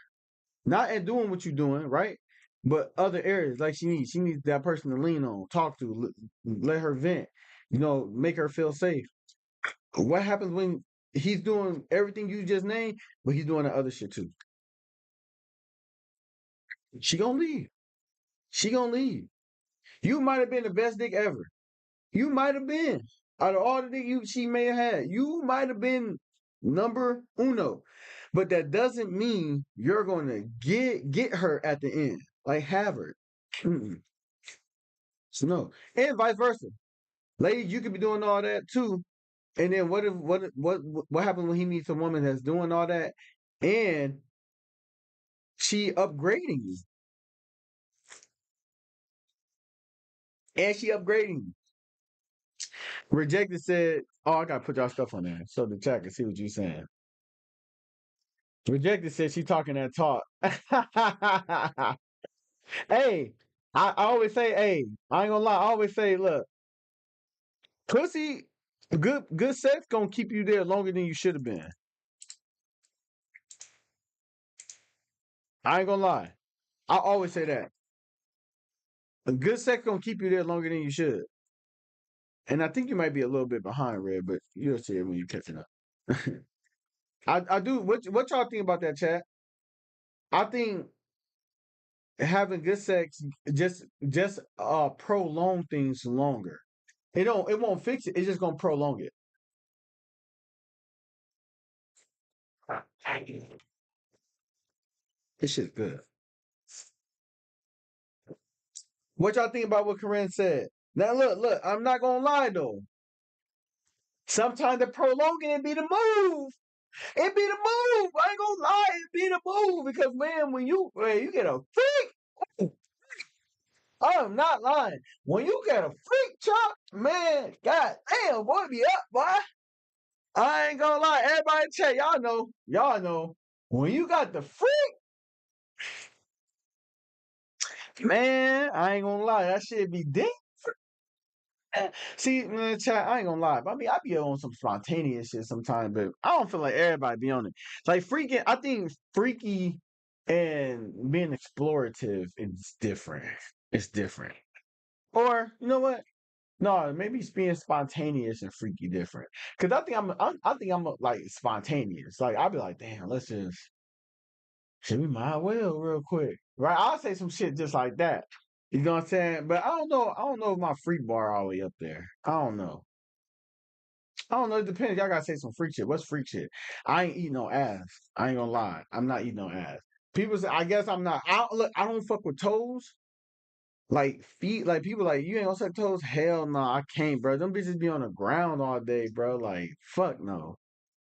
Not at doing what you're doing, right? But other areas, like she needs that person to lean on, talk to, let her vent, make her feel safe. What happens when he's doing everything you just named, but he's doing the other shit too? She gonna leave. She gonna leave. You might have been the best dick ever. You might have been. Out of all the dick she may have had, you might have been number uno. But that doesn't mean you're gonna get her at the end. Like, have her. Mm-mm. So no. And vice versa. Ladies, you could be doing all that too. And then what happens when he meets a woman that's doing all that and she upgrading you? And she upgrading you. Rejected said, oh, I gotta put y'all stuff on there so the chat can see what you're saying. Rejected said she talking that talk. Hey, I always say, hey, I ain't gonna lie, I always say, look, pussy, good sex gonna keep you there longer than you should have been. I ain't gonna lie. I always say that. A good sex gonna keep you there longer than you should. And I think you might be a little bit behind, Red, but you'll see it when you're catching up. I do. What y'all think about that, chat? I think having good sex just prolong things longer. It won't fix it. It's just gonna prolong it. This shit's good. What y'all think about what Corinne said? Now look, I'm not gonna lie though. Sometimes the prolonging it be the move. It be the move. I ain't gonna lie, it be the move because man, when you get a freak, I'm not lying. When you get a freak chop, man, god damn, boy, be up, boy. I ain't gonna lie, everybody tell y'all know. When you got the freak, man, I ain't gonna lie, that shit be deep. See, man, chat, I ain't gonna lie. I be on some spontaneous shit sometimes, but I don't feel like everybody be on it. Like freaking, I think freaky and being explorative is different. It's different. Or you know what? No, maybe it's being spontaneous and freaky different. Cause I think I'm like spontaneous. Like I'll be like, damn, let's just shit, we might well real quick, right? I'll say some shit just like that. You know what I'm saying? But I don't know. I don't know if my freak bar all the way up there. I don't know. I don't know. It depends. Y'all gotta say some freak shit. What's freak shit? I ain't eating no ass. I ain't gonna lie. I'm not eating no ass. People say, I guess I'm not. Look, I don't fuck with toes. Like feet. Like people like you ain't gonna suck toes. Hell no, I can't, bro. Them bitches be on the ground all day, bro. Like fuck no.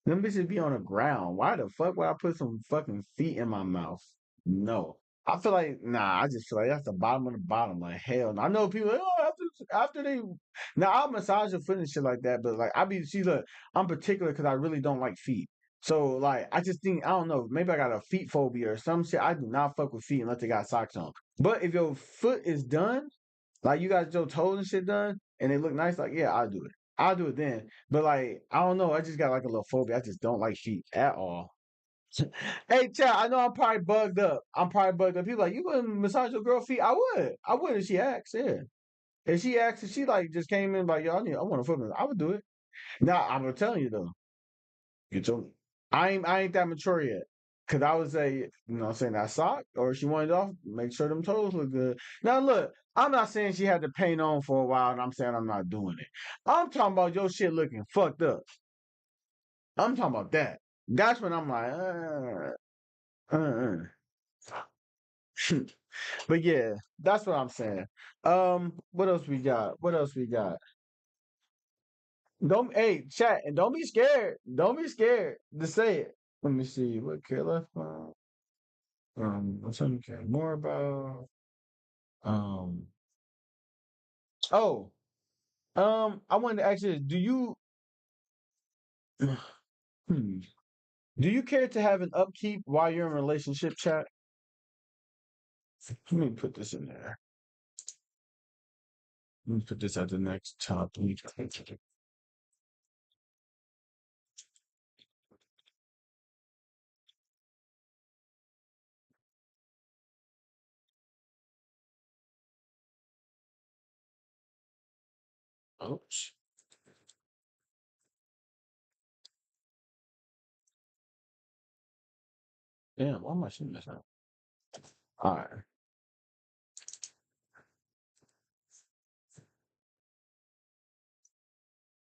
Them bitches be on the ground. Why the fuck would I put some fucking feet in my mouth? No. I feel like nah. I just feel like that's the bottom of the bottom. Like hell, no. I know people. Like, oh, after they. Now I'll massage your foot and shit like that, but like I be see look, I'm particular because I really don't like feet. So like I just think I don't know. Maybe I got a feet phobia or some shit. I do not fuck with feet unless they got socks on. But if your foot is done, like you got your toes and shit done, and they look nice, like yeah, I'll do it. I'll do it then. But like I don't know. I just got like a little phobia. I just don't like feet at all. Hey, Chad, I know I'm probably bugged up. People like, you wouldn't massage your girl feet? I would. I would if she asked, yeah. If she asked, if she like just came in like, yo, I want a foot massage, I would do it. Now, I'm telling you though, get your, I ain't that mature yet. Cause I would say, you know what I'm saying, that sock, or if she wanted it off, make sure them toes look good. Now look, I'm not saying she had to paint on for a while, and I'm saying I'm not doing it. I'm talking about your shit looking fucked up. I'm talking about that. That's when I'm like, uh. But yeah, that's what I'm saying. What else we got? What else we got? Don't hey chat and don't be scared. Don't be scared to say it. Let me see what care left. What's something care more about? Um. Oh. I wanted to ask you: Do you hmm, do you care to have an upkeep while you're in a relationship? Chat. Let me put this in there. Let me put this at the next top. Oops. Damn, why am I seeing this now? All right.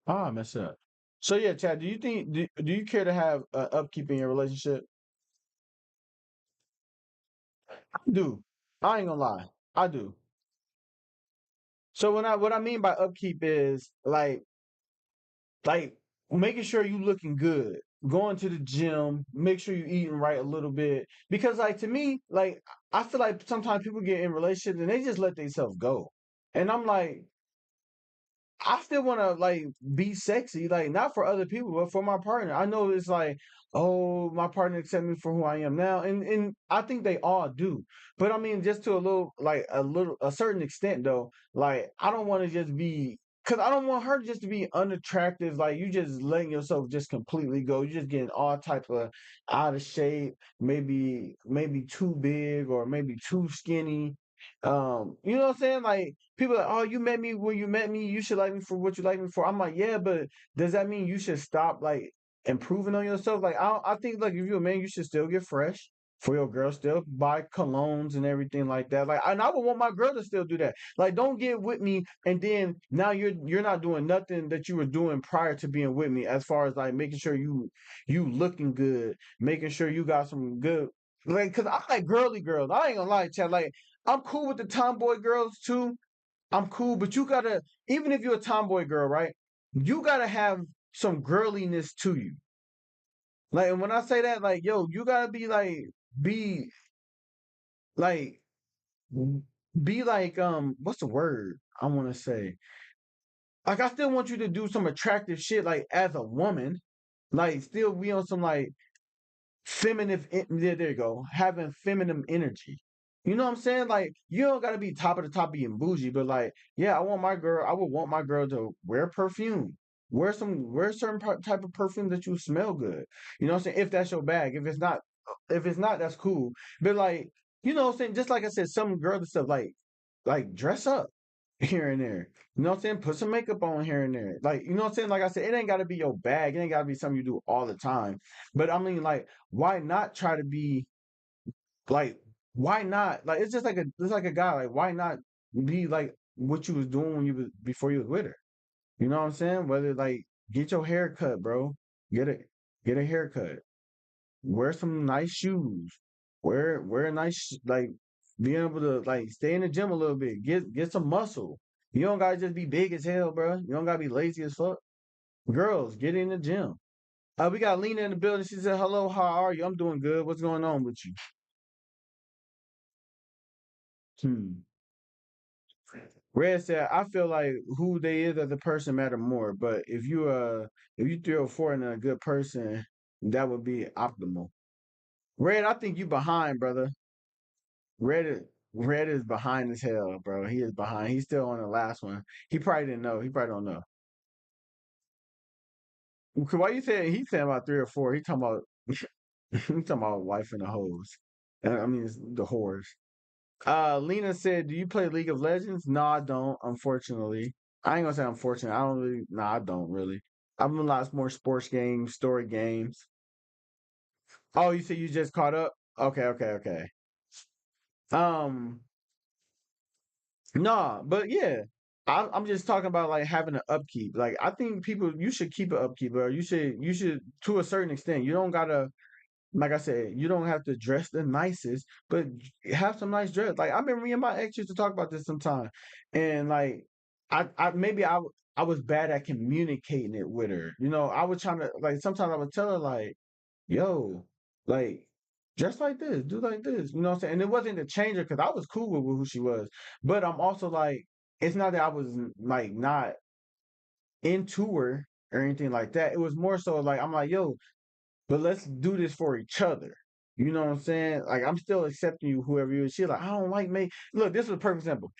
Ah, I messed up. So yeah, Chad, do you think do you care to have upkeep in your relationship? I do. I ain't gonna lie. I do. So what I mean by upkeep is like making sure you looking good, going to the gym, make sure you eating right a little bit. Because like to me, like I feel like sometimes people get in relationships and they just let themselves go. And I'm like, I still want to like be sexy, like not for other people, but for my partner. I know it's like, oh, my partner accept me for who I am now, and I think they all do. But I mean, just to a little, a certain extent though. Like I don't want to just be. Cause I don't want her just to be unattractive. Like you just letting yourself just completely go. You just getting all type of out of shape, maybe too big or maybe too skinny. You know what I'm saying? Like people are like, oh, you met me when you met me. You should like me for what you like me for. I'm like, yeah, but does that mean you should stop like improving on yourself? Like I think like if you're a man, you should still get fresh. For your girl, still buy colognes and everything like that. Like, and I would want my girl to still do that. Like, don't get with me and then now you're not doing nothing that you were doing prior to being with me, as far as like making sure you looking good, making sure you got some good, like, cause I like girly girls. I ain't gonna lie, Chad. Like, I'm cool with the tomboy girls too. I'm cool, but you gotta, even if you're a tomboy girl, right? You gotta have some girliness to you. Like, and when I say that, like, yo, you gotta be like, be like, what's the word I want to say? Like, I still want you to do some attractive shit, like as a woman, like still be on some like feminine. There you go, having feminine energy. You know what I'm saying? Like, you don't gotta be top of the top being bougie, but like, yeah, I would want my girl to wear perfume, wear certain type of perfume that you smell good. You know what I'm saying? If that's your bag, if it's not, that's cool. But like, you know what I'm saying? Just like I said, some girls and stuff like dress up here and there. You know what I'm saying? Put some makeup on here and there. Like, you know what I'm saying? Like I said, it ain't gotta be your bag. It ain't gotta be something you do all the time. But I mean, like, why not try to be like, why not? Like, it's like a guy. Like, why not be like what you was doing when you was before you was with her? You know what I'm saying? Whether like get your hair cut, bro. Get a get a haircut. Wear some nice shoes. Wear a nice like being able to like stay in the gym a little bit. Get some muscle. You don't gotta just be big as hell, bro. You don't gotta be lazy as fuck. Girls, get in the gym. We got Lena in the building. She said, "Hello, how are you? I'm doing good. What's going on with you?" Hmm. Red said, "I feel like who they is as a person matter more. But if you 3 or 4 and a good person, that would be optimal." Red, I think you behind, brother. Red is Red is behind as hell, bro. He is behind. He's still on the last one. He probably didn't know. He probably don't know. Why you saying he's saying about 3 or 4? He talking about he talking about wife and the hoes. I mean it's the whores. Lena said, "Do you play League of Legends?" No, I don't. Unfortunately, I ain't gonna say unfortunately. I don't really. No, I don't really. I'm in lots more sports games, story games. Oh, you said you just caught up? Okay, okay, okay. Um, nah, but yeah, I'm just talking about like having an upkeep. Like I think people, you should keep an upkeep, or you should to a certain extent. You don't gotta, like I said, you don't have to dress the nicest, but have some nice dress. Like I remember me and my ex used to talk about this sometime, and like I was bad at communicating it with her. You know, I was trying to like sometimes I would tell her like, "Yo, like dress like this, do like this." You know what I'm saying? And it wasn't to change her because I was cool with who she was, but I'm also like, it's not that I was like not into her or anything like that. It was more so like I'm like, "Yo, but let's do this for each other." You know what I'm saying? Like I'm still accepting you, whoever you is. She's like, I don't like make. Look, this was a perfect example.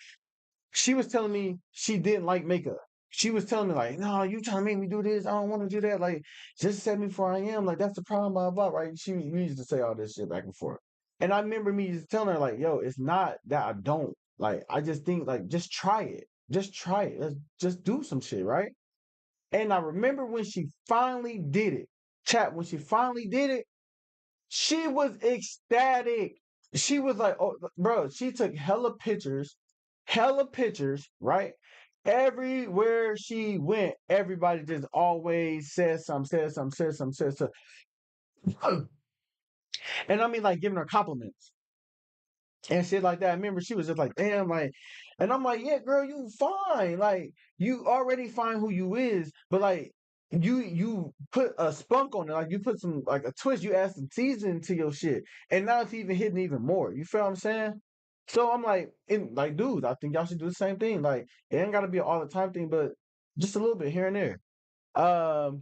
She was telling me she didn't like makeup. She was telling me like, no, you trying to make me do this? I don't want to do that. Like, just accept me for I am. Like that's the problem, blah blah. Right? We used to say all this shit back and forth. And I remember me just telling her like, yo, it's not that I don't like. I just think like, just try it. Just try it. Let's just do some shit, right? And I remember when she finally did it. Chat, when she finally did it, she was ecstatic. She was like, oh, bro, she took hella pictures, right? Everywhere she went, everybody just always said something, said something, said something, said something. And I mean, like, giving her compliments and shit like that. I remember she was just like, damn, like, and I'm like, yeah, girl, you fine. Like, you already find who you is, but like you put a spunk on it, like you put some like a twist, you add some seasoning to your shit, and now it's even hitting even more. You feel what I'm saying? So I'm like, like, dude, I think y'all should do the same thing. Like, it ain't gotta be an all the time thing, but just a little bit here and there. Um,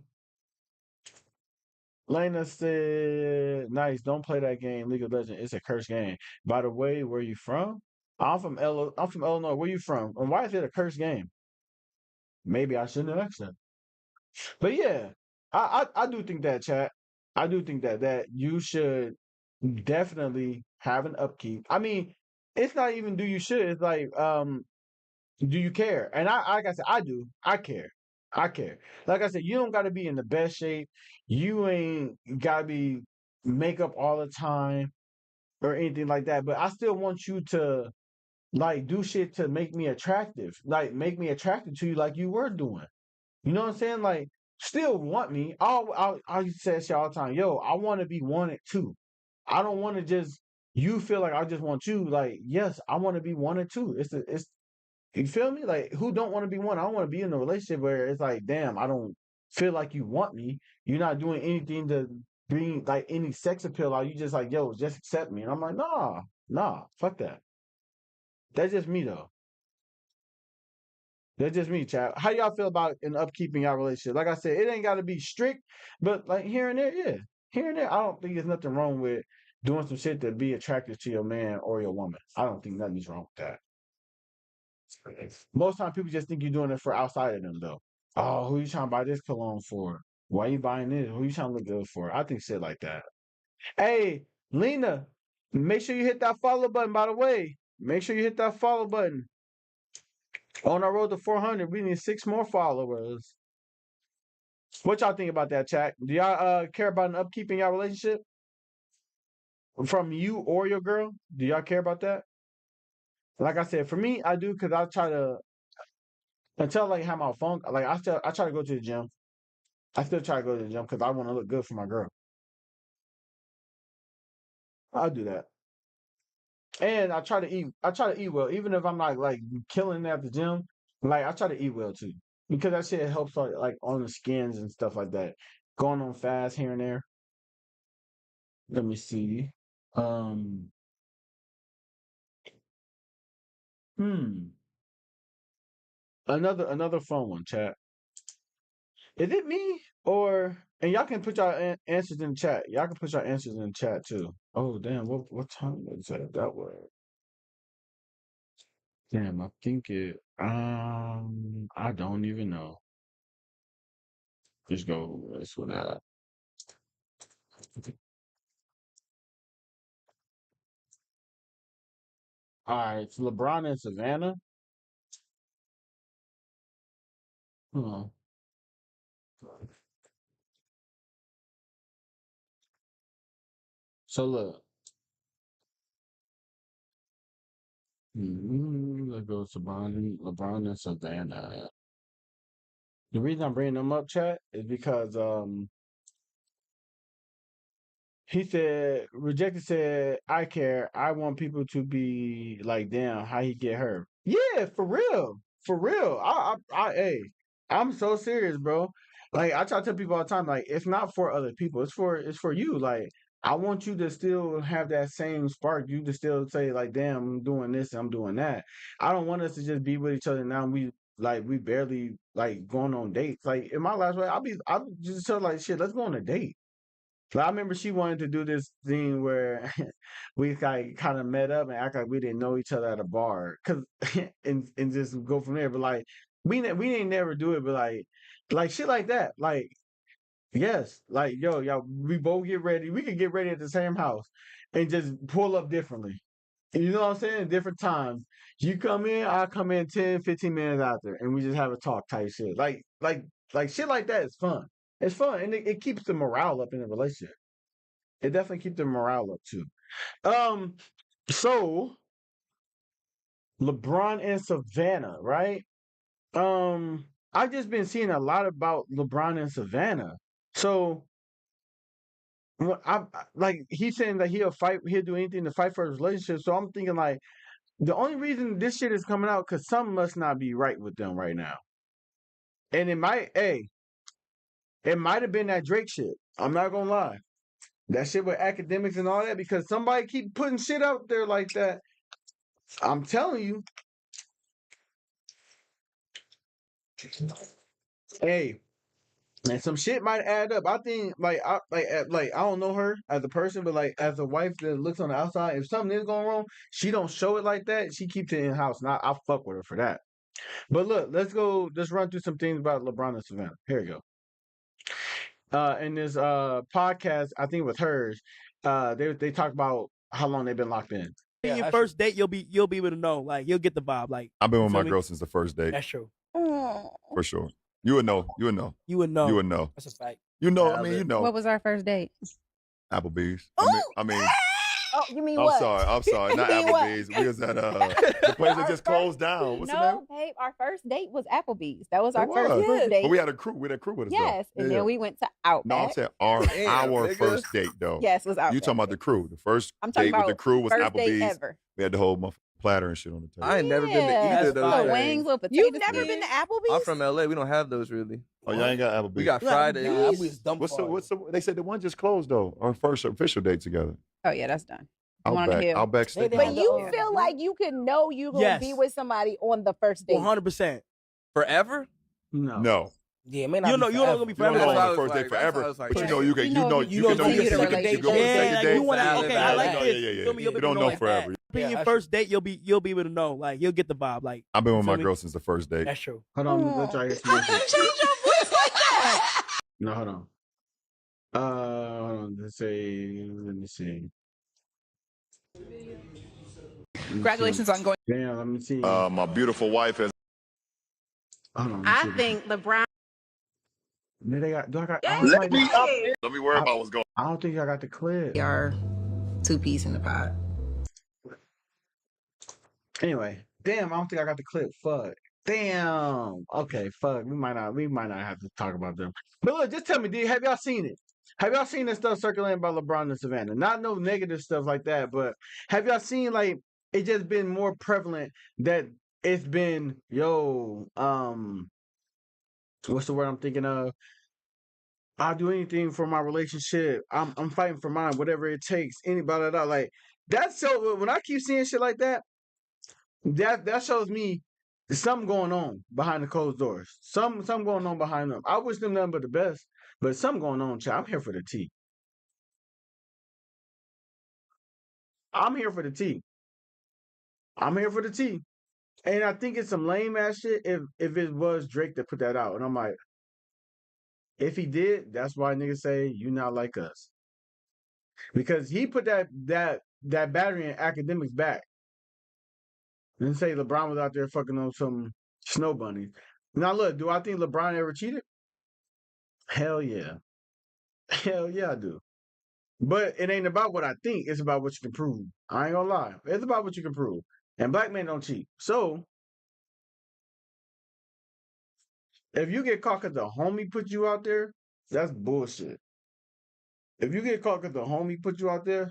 Lena said, "Nice. Don't play that game, League of Legends. It's a cursed game." By the way, where you from? I'm from Illinois. Where you from? And why is it a cursed game? maybe I shouldn't have asked that. But yeah, I do think that, chat. I do think that you should definitely have an upkeep. I mean, it's not even do you should. It's like do you care? And I like I said, I do. I care. I care. Like I said, you don't got to be in the best shape. You ain't got to be makeup all the time or anything like that. But I still want you to like do shit to make me attractive. Like make me attracted to you like you were doing. You know what I'm saying? Like still want me. I used to say that shit all the time. Yo, I want to be wanted too. I don't want to just you feel like I just want you. Like yes, I want to be wanted too. It's you feel me? Like who don't want to be one? I don't want to be in a relationship where it's like, damn, I don't feel like you want me. You're not doing anything to bring like any sex appeal out. You just like, yo, just accept me. And I'm like, nah, fuck that. That's just me though. That's just me, chat. How y'all feel about an upkeep in y'all relationship? Like I said, it ain't got to be strict, but like here and there, yeah, here and there. I don't think there's nothing wrong with doing some shit to be attractive to your man or your woman. I don't think nothing's wrong with that. Most time people just think you're doing it for outside of them though. Oh, who you trying to buy this cologne for? Why you buying this? Who you trying to look good for? I think shit like that. Hey, Lena, make sure you hit that follow button, by the way. Make sure you hit that follow button. On our road to 400, we need 6 more followers. What y'all think about that, chat? Do y'all care about an upkeep in y'all relationship? From you or your girl? Do y'all care about that? Like I said, for me, I do because I try to until like have my phone like I try to go to the gym. I still try to go to the gym because I want to look good for my girl. I'll do that. And I try to eat well. Even if I'm not like killing it at the gym, like I try to eat well too. Because that shit helps like on the skins and stuff like that. Going on fast here and there. Let me see. Um hmm. Another fun one, chat. Is it me or and y'all can put your answers in the chat. Y'all can put your answers in the chat too. Oh damn, what time is that? That was damn. I think it. I don't even know. Just go. That's what I. All right, it's LeBron and Savannah. Huh. So look, let's go LeBron and Savannah. The reason I'm bringing them up, chat, is because he said, rejected said, I care. I want people to be like, damn, how he get hurt. Yeah, for real. For real. Hey, I'm so serious, bro. Like, I try to tell people all the time, like, it's not for other people. It's for you. Like, I want you to still have that same spark. You to still say, like, damn, I'm doing this, I'm doing that. I don't want us to just be with each other now. We barely like going on dates. Like in my last way, I'll just tell like shit, let's go on a date. But I remember she wanted to do this thing where we like kind of met up and act like we didn't know each other at a bar, cause and just go from there. But like we ain't never do it, but like shit like that. Like yes, like yo, we both get ready. We could get ready at the same house and just pull up differently. You know what I'm saying? Different times. You come in, I come in 10, 15 minutes after, and we just have a talk type shit. Like shit like that is fun. It's fun, and it keeps the morale up in the relationship. It definitely keeps the morale up too. Um, so LeBron and Savannah, right? I've just been seeing a lot about LeBron and Savannah. So like he's saying that he'll do anything to fight for his relationship. So I'm thinking like the only reason this shit is coming out because something must not be right with them right now. And it might have been that Drake shit. I'm not gonna lie. That shit with academics and all that because somebody keep putting shit out there like that. I'm telling you, hey, and some shit might add up. I think like I don't know her as a person, but like as a wife that looks on the outside, if something is going wrong, she don't show it like that. She keeps it in house. Not I fuck with her for that. But look, let's run through some things about LeBron and Savannah. Here we go. In this podcast, I think it was hers, they talk about how long they've been locked in. Your first date, you'll be able to know. Like, you'll get the vibe. Like, I've been you with feel my me? girl since the first date. That's true. For sure. You would know. You would know. You would know. You would know. That's a fact. You know. I mean, you know. What was our first date? Applebee's. I mean. Oh, you mean I'm what? sorry. Not You mean what? Applebee's. We was at the place that just closed down. What's the name? No, babe, our first date was Applebee's. That was It our first was. group date. But we had a crew. We had a crew with us. Yes, though. and Yeah. then we went to Outback. No, I'm saying our nigga. first date though. Yes, it was Outback. You talking about the crew? The first I'm talking date with about the crew was first date Applebee's. ever. We had the whole platter and shit on the table. I ain't never been to Yeah. either of those. Little things. wings, little potato You've never skins. been to Applebee's? I'm from LA. We don't have those really. Oh, y'all ain't got Applebee's. We got Fridays. Applebee's dumb What's far. the? They said the one just closed though. Our first official date together. Oh yeah, that's done. The one on the Outback. hill. Outback Steak. They But have you the- feel like you can know you gonna Yes. be with somebody on the first date. 100%. Forever? No. Yeah, man. You know, you're not gonna be You don't forever. know That's on how the I was first date like- that's forever, how I was like, but you yeah. know you can. You know you know can continue the you can relationship. go on the Yeah, second like date. you want to. Okay, I like Yeah, this. yeah. Feel me? You'll be You don't able to know like forever. that. Yeah, Your that's first date, you'll be able to know. Like, you'll get the vibe. Like, I've been with my Feel me? girl since the first date. that's true. Hold on, let's try to get some more shit. Change your voice like that. No, hold on. Hold on. Let me see. Congratulations on going. Damn, let me see. My beautiful wife has. Hold on. I think LeBron. They got. Do I got? Let me worry about what's going. I don't think I got the clip. Are two peas in the pot. Anyway, damn, I don't think I got the clip. Fuck. Damn. Okay, fuck. We might not have to talk about them. But look, just tell me, have y'all seen it? Have y'all seen this stuff circulating about LeBron and Savannah? Not no negative stuff like that, but have y'all seen like it just been more prevalent that it's been, what's the word I'm thinking of? I'll do anything for my relationship. I'm fighting for mine, whatever it takes. Anybody that like that's so when I keep seeing shit like that, that shows me there's something going on behind the closed doors. Something going on behind them. I wish them nothing but the best, but something going on, child. I'm here for the tea. I'm here for the tea. I'm here for the tea. And I think it's some lame ass shit if it was Drake that put that out. And I'm like, if he did, that's why niggas say you not like us. Because he put that battery in academics back. And say LeBron was out there fucking on some snow bunnies. Now look, do I think LeBron ever cheated? Hell yeah. Hell yeah, I do. But it ain't about what I think, it's about what you can prove. I ain't gonna lie. It's about what you can prove. And black men don't cheat. So if you get caught because the homie put you out there, that's bullshit. If you get caught because the homie put you out there,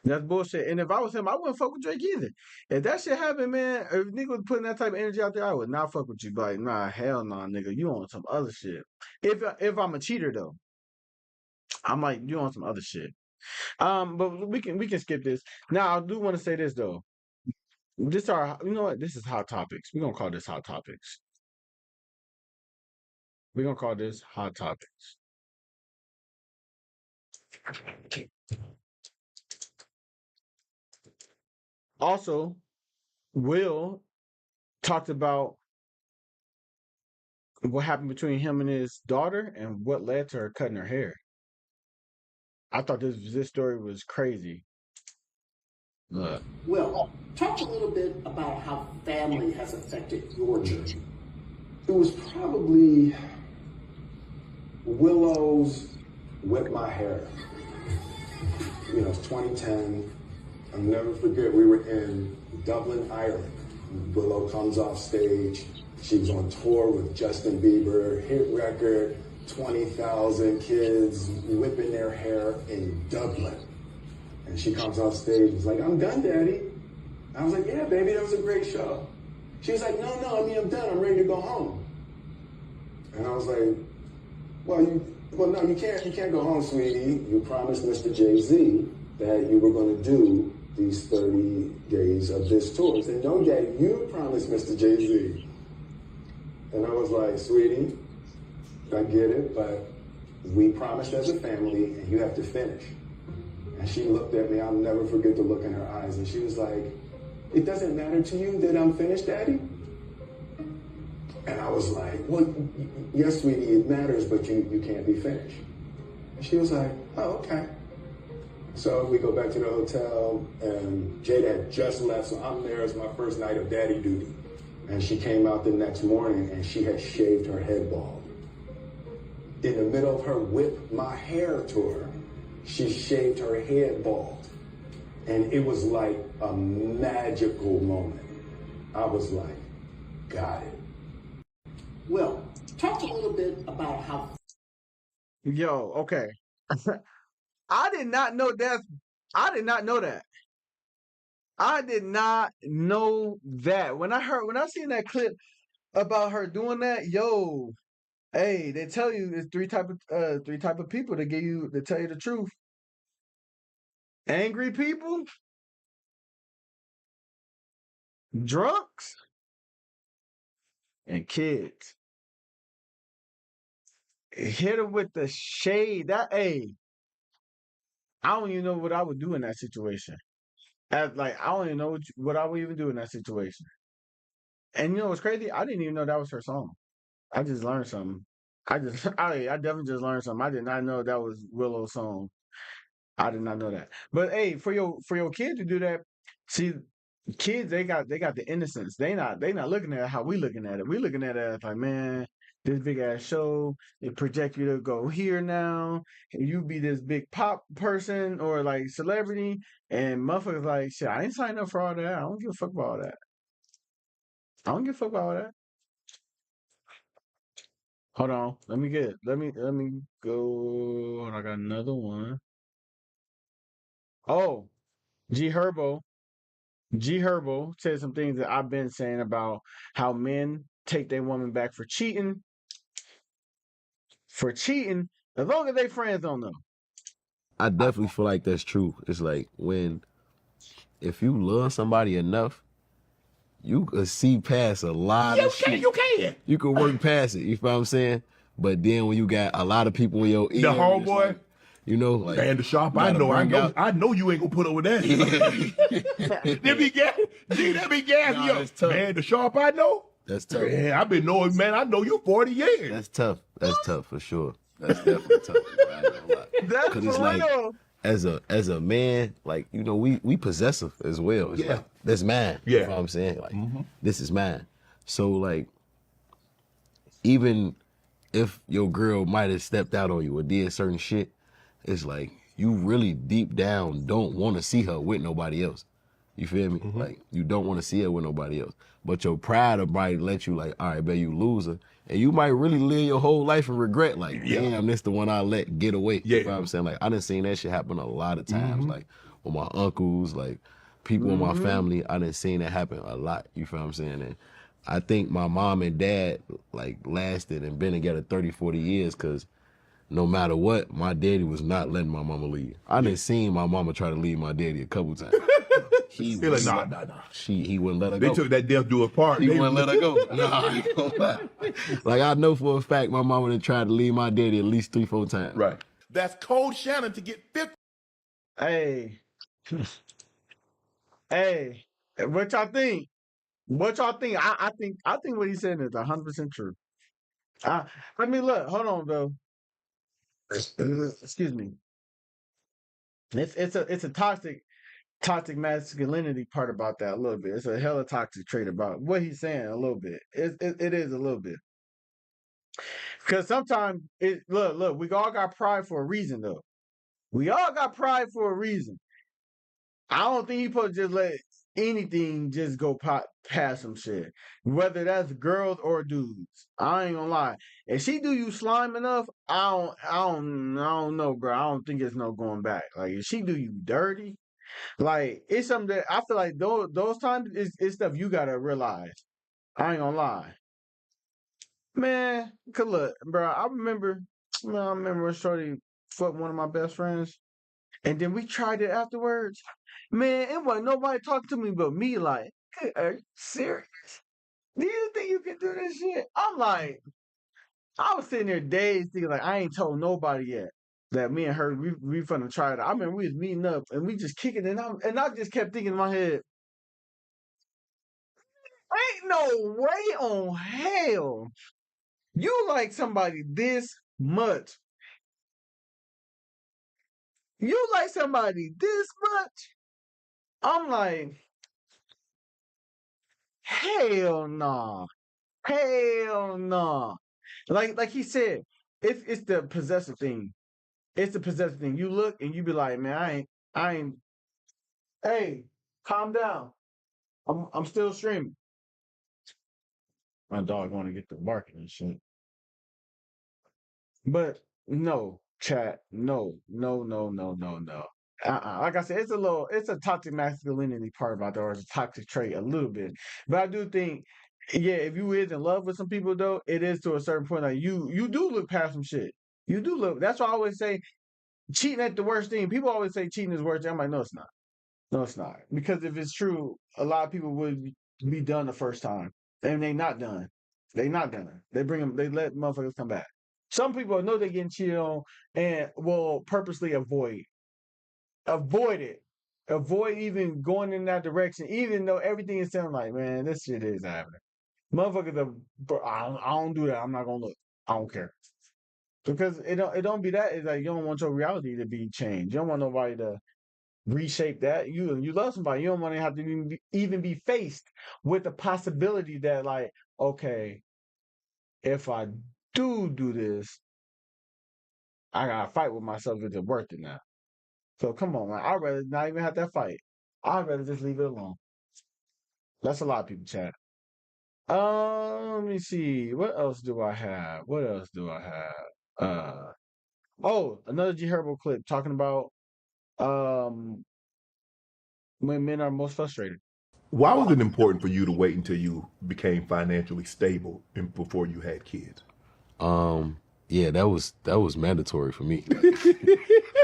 that's bullshit. And if I was him, I wouldn't fuck with Drake either. If that shit happened, man, if nigga was putting that type of energy out there, I would not fuck with you. Like, nah, hell nah, nigga. You on some other shit. If I'm a cheater though, I'm like, you on some other shit. But we can skip this. Now I do want to say this though. You know what? This is hot topics. We're gonna call this hot topics. We're gonna call this hot topics. Also, Will talked about what happened between him and his daughter and what led to her cutting her hair. I thought this story was crazy. Look. Well, talk a little bit about how family has affected your journey. It was probably Willow's Whip My Hair. You know, it's 2010. I'll never forget, we were in Dublin, Ireland. Willow comes off stage. She was on tour with Justin Bieber, hit record, 20,000 kids whipping their hair in Dublin. And she comes off stage and was like, I'm done, Daddy. I was like, yeah, baby, that was a great show. She was like, no, I'm done. I'm ready to go home. And I was like, no, you can't go home, sweetie. You promised Mr. Jay-Z that you were going to do these 30 days of this tour. I said, no, Daddy, you promised Mr. Jay-Z. And I was like, sweetie, I get it, but we promised as a family, and you have to finish. And she looked at me, I'll never forget the look in her eyes, and she was like, It doesn't matter to you that I'm finished, Daddy? And I was like, well, yes, sweetie, it matters, but you can't be finished. And she was like, oh, okay. So we go back to the hotel, and Jada had just left, so I'm there as my first night of daddy duty. And she came out the next morning, and she had shaved her head bald. In the middle of her whip my hair tour, she shaved her head bald. And it was like a magical moment. I was like, got it. Will, talk a little bit about how. Yo, okay. I did not know that. I did not know that. I did not know that. When I seen that clip about her doing that, yo, hey, they tell you it's three type of people to tell you the truth. Angry people, drunks, and kids. Hit her with the shade. That hey, I don't even know what I would do in that situation. I don't even know what I would even do in that situation. And you know what's crazy? I didn't even know that was her song. I just learned something. I definitely just learned something. I did not know that was Willow's song. I did not know that. But hey, for your kid to do that, see, kids they got the innocence. They not looking at it how we looking at it. We looking at it as like, man, this big ass show, it project you to go here now, and you be this big pop person or like celebrity, and motherfuckers like, shit, I ain't signed up for all that. I don't give a fuck about all that. I don't give a fuck about all that. Hold on. Let me go. Hold on, I got another one. Oh, G Herbo. G Herbo said some things that I've been saying about how men take their woman back for cheating. For cheating, as long as they friends don't know. I definitely feel like that's true. It's like if you love somebody enough, you could see past a lot of shit. You can. You could work past it. You feel what I'm saying? But then when you got a lot of people in your ear, The homeboy, like, you know, like man, the shop. I know you ain't gonna put up with that. That be gas. Gee, that be gas. Nah, that's tough. Man, the shop I know. That's tough. Man, I've been knowing. Man, I know you 40 years. That's tough. That's tough for sure. That's definitely tough. I ain't gonna lie. That's 'Cause it's for like, real. as a man, like, you know, we possessive as well. It's like, that's mine. Yeah. You know what I'm saying? Like, this is mine. So like, even if your girl might have stepped out on you or did certain shit, it's like you really deep down don't want to see her with nobody else. You feel me? Like, you don't want to see her with nobody else. But your pride will might let you like, all right, bet you lose her. And you might really live your whole life in regret. Like, damn, this the one I let get away. Yeah. You know what I'm saying? Like, I done seen that shit happen a lot of times. Like, with my uncles, like, people in my family, I done seen that happen a lot. You feel what I'm saying? And I think my mom and dad, like, lasted and been together 30, 40 years because no matter what, my daddy was not letting my mama leave. I done seen my mama try to leave my daddy a couple times. He Feel like, nah. He wouldn't let her They go. took that death do a part. He wouldn't let her go. Nah, I ain't gonna lie. Like, I know for a fact my mama done tried to leave my daddy at least 3-4 times. Right. That's Cold Shannon to get 50. Hey. Hey. What y'all think? What y'all think? I think what he's saying is 100% true. I mean, look, hold on, though. Excuse me. It's a toxic masculinity part about that a little bit. It's a hella toxic trait about what he's saying a little bit. It is a little bit. Because sometimes look, we all got pride for a reason though. We all got pride for a reason. I don't think you supposed to just let anything just go past some shit. Whether that's girls or dudes. I ain't gonna lie. If she do you slime enough, I don't know, bro. I don't think it's no going back. Like if she do you dirty, like it's something that I feel like those times it's stuff you gotta realize. I ain't gonna lie. Man, cause look, bro, I remember when Shorty fucked one of my best friends. And then we tried it afterwards. Man, it wasn't nobody talking to me but me. Like, are you serious? Do you think you can do this shit? I'm like, I was sitting there dazed thinking like, I ain't told nobody yet that me and her, we finna try it. I remember we was meeting up and we just kicking it. And I just kept thinking in my head, Ain't no way on hell you like somebody this much. You like somebody this much? I'm like, hell nah. Hell nah. Like he said, it's the possessive thing. It's the possessive thing. You look and you be like, man, I ain't hey, calm down. I'm still streaming. My dog wanna get the barking and shit. But no, chat, no. Like I said, it's a toxic masculinity part about that, or it's a toxic trait a little bit. But I do think, yeah, if you is in love with some people though, it is to a certain point. Like you do look past some shit. You do look. That's why I always say cheating ain't the worst thing. People always say cheating is the worst thing. I'm like, no, it's not. No, it's not. Because if it's true, a lot of people would be done the first time, and they not done. They not done. They bring them. They let motherfuckers come back. Some people know they're getting cheated on and will purposely avoid it, avoid even going in that direction, even though everything is sounding like, man, this shit is happening. Motherfuckers, I don't do that. I'm not gonna look. I don't care because it don't be that. It's like you don't want your reality to be changed. You don't want nobody to reshape that. You love somebody. You don't want to have to even be faced with the possibility that like, okay, if I do this, I gotta fight with myself. Is it worth it now? So come on, man. I'd rather not even have that fight. I'd rather just leave it alone. That's a lot of people chat. Let me see. What else do I have? What else do I have? Oh, another G Herbo clip talking about um when men are most frustrated. Why was it important for you to wait until you became financially stable and before you had kids? Yeah, that was mandatory for me. Like,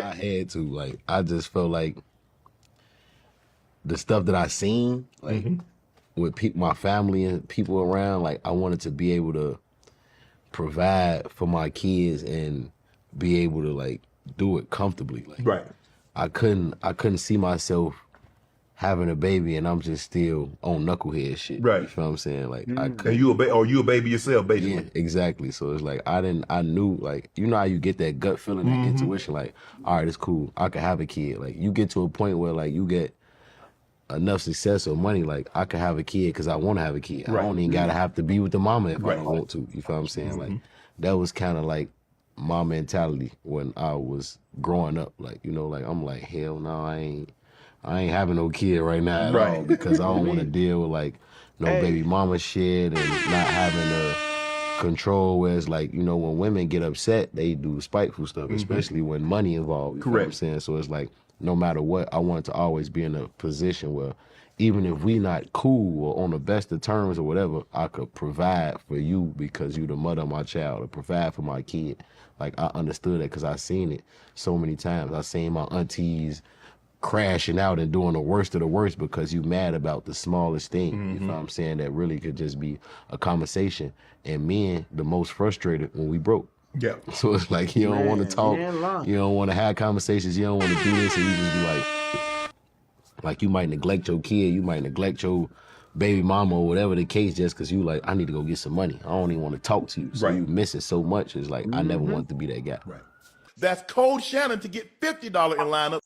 I had to. Like, I just felt like the stuff that I seen, like with my family and people around, like I wanted to be able to provide for my kids and be able to like do it comfortably. Like, Right. I couldn't see myself having a baby and I'm just still on knucklehead shit. Right. You feel what I'm saying? Like I And couldn't. you a baby yourself, basically. Yeah, exactly. So it's like I knew, like, you know how you get that gut feeling, that intuition, like, all right, it's cool, I could have a kid. Like, you get to a point where like you get enough success or money, like I could have a kid because I want to have a kid. Right. I don't even gotta have to be with the mama if I Right. don't want to. You feel what I'm saying? Like, that was kind of like my mentality when I was growing up. Like, you know, like I'm like, hell no, I ain't having no kid right now at all because I don't want to deal with like no baby mama shit and not having the control. Where it's like, you know, when women get upset, they do spiteful stuff, especially when money involved. You know what I'm saying? So it's like, no matter what, I wanted to always be in a position where even if we not cool or on the best of terms or whatever, I could provide for you because you the mother of my child, or provide for my kid. Like, I understood that because I seen it so many times. I seen my aunties crashing out and doing the worst of the worst because you mad about the smallest thing. You feel what I'm saying? That really could just be a conversation. And men, the most frustrated when we broke. Yeah. So it's like, you don't want to talk, you don't want to have conversations, you don't want to do this, and you just be like you might neglect your kid, you might neglect your baby mama or whatever the case, just because you like, I need to go get some money. I don't even want to talk to you. So you miss it so much. It's like, I never wanted to be that guy. Right. That's Code Shannon to get $50 in lineup.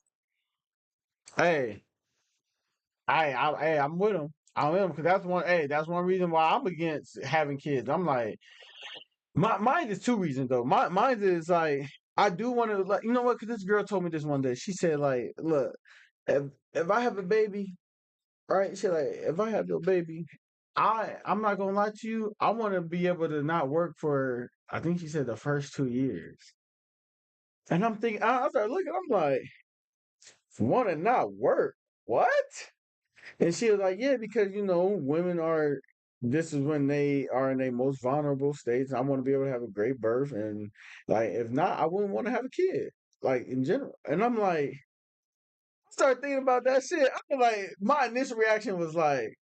Hey, I'm with him. I'm with him because that's one. Hey, that's one reason why I'm against having kids. I'm like, mine is two reasons though. Mine is like, I do want to, like, you know what? Because this girl told me this one day. She said like, look, if I have a baby, right? She said like, if I have your baby, I'm not gonna lie to you. I want to be able to not work for. I think she said the first 2 years. And I'm thinking, I started looking. I'm like, want to not work? What? And she was like, yeah, because, you know, women are, this is when they are in their most vulnerable states. I want to be able to have a great birth. And, like, if not, I wouldn't want to have a kid, like, in general. And I'm like, I started thinking about that shit. I'm like, my initial reaction was like,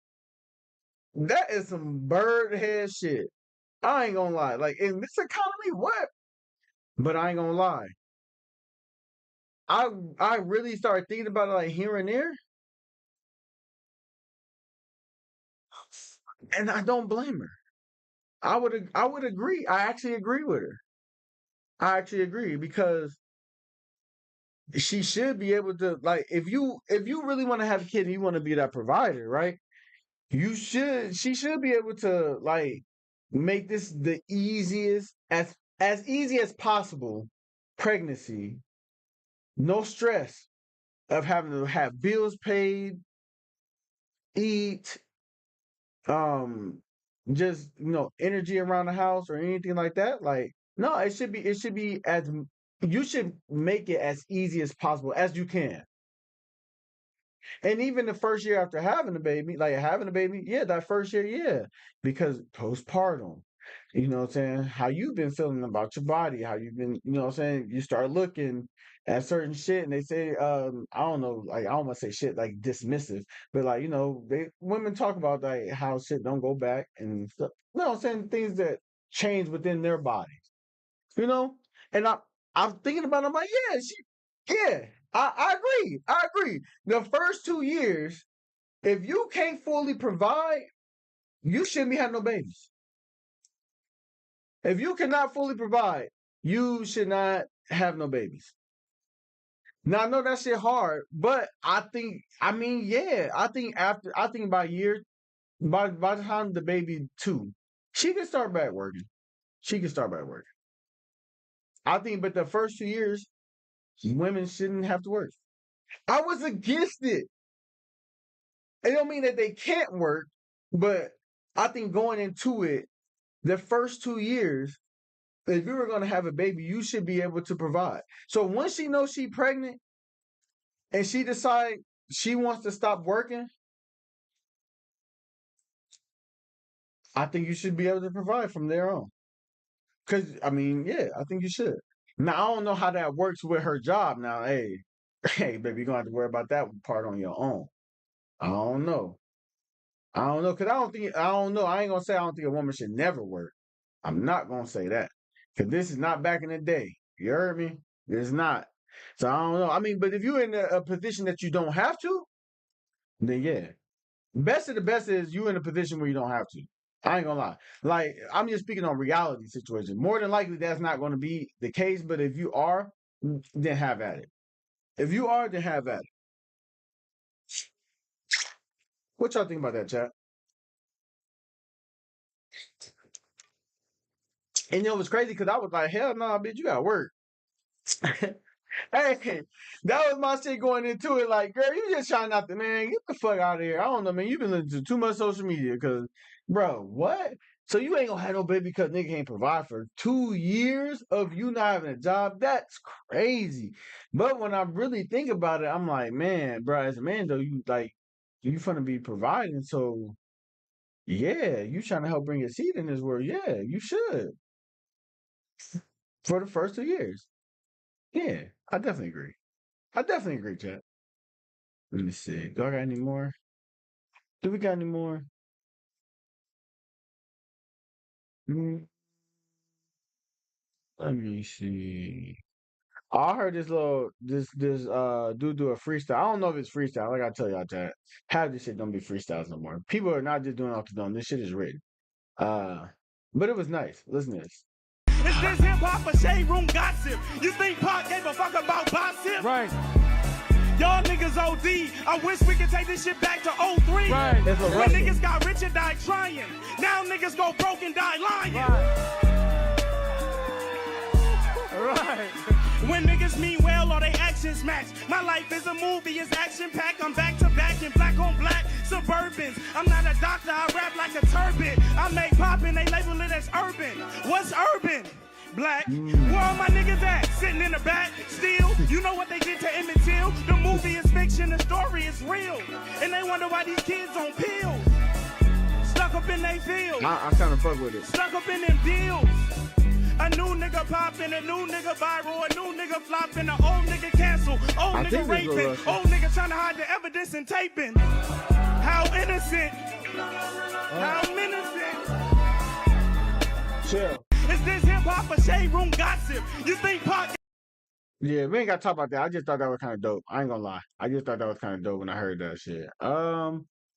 that is some bird head shit. I ain't gonna lie. Like, in this economy, what? But I ain't gonna lie. I really started thinking about it, like, here and there. And I don't blame her. I would agree. I actually agree with her. I actually agree because she should be able to, like, if you really want to have a kid and you want to be that provider, right? She should be able to, like, make this the easiest, as easy as possible pregnancy. No stress of having to have bills paid, eat, just energy around the house or anything like that. Like, no, it should be as you should make it as easy as possible as you can. And even the first year after having a baby, yeah, that first year, yeah, because postpartum, you know what I'm saying? How you been feeling about your body, how you've been, you know what I'm saying? You start looking at certain shit and they say, I don't know, like, I don't want to say shit like dismissive, but like, women talk about like how shit don't go back and stuff. You know what I'm saying? Things that change within their bodies, you know? And I'm thinking about it, I'm like, yeah, I agree. I agree. The first 2 years, if you can't fully provide, you shouldn't be having no babies. If you cannot fully provide, you should not have no babies. Now I know that shit hard, but I think by the time the baby 2, she can start back working. I think, but the first 2 years, women shouldn't have to work. I was against it. It don't mean that they can't work, but I think going into it, the first 2 years, if you were going to have a baby, you should be able to provide. So once she knows she's pregnant and she decides she wants to stop working, I think you should be able to provide from there on. Because, I mean, yeah, I think you should. Now, I don't know how that works with her job. Now, hey, baby, you're going to have to worry about that part on your own. I don't know. Because I don't know. I ain't going to say I don't think a woman should never work. I'm not going to say that. Because this is not back in the day. You heard me? It's not. So I don't know. I mean, but if you're in a position that you don't have to, then yeah. Best of the best is you in a position where you don't have to. I ain't gonna lie. Like, I'm just speaking on reality situation. More than likely, that's not going to be the case. But if you are, then have at it. If you are, then have at it. What y'all think about that, chat? And it was crazy because I was like, hell no, bitch, you gotta work. Hey, that was my shit going into it. Like, girl, you just trying not to, man, get the fuck out of here. I don't know, man. You've been listening to too much social media because, bro, what? So you ain't gonna have no baby because nigga can't provide for 2 years of you not having a job? That's crazy. But when I really think about it, I'm like, man, bro, as a man though, you finna be providing. So yeah, you trying to help bring a seed in this world. Yeah, you should for the first 2 years. Yeah, I definitely agree, Chad. Let me see. Do I got any more? Do we got any more? Mm, Let me see. Oh, I heard this dude do a freestyle. I don't know if it's freestyle. Like I tell y'all, Chad, half this shit don't be freestyles no more. People are not just doing off the dome. This shit is written. But it was nice. Listen to this. Is this hip hop or shade room gossip? You think Pac gave a fuck about gossip? Right. Y'all niggas OD. I wish we could take this shit back to 03. Right. When niggas got rich and died trying. Now niggas go broke and die lying. Right. When niggas mean well, all they actions match. My life is a movie, it's action packed. I'm back to back in black on black Suburbans. I'm not a doctor, I rap like a turban. I make pop and they label it as urban. What's urban? Black. Where all my niggas at? Sitting in the back. Still, you know what they did to Emmett Till? The movie is fiction, the story is real. And they wonder why these kids on pills. Stuck up in they field. I kind of fuck with it. Stuck up in them deals. A new nigga poppin', a new nigga viral, a new nigga floppin', a old nigga cancel, old nigga raping, old nigga trying to hide the evidence and taping. How innocent. How innocent. Chill. Is this hip hop or shade room gossip? You think Pac? Yeah, we ain't got to talk about that. I just thought that was kind of dope. I ain't gonna lie. I just thought that was kind of dope when I heard that shit.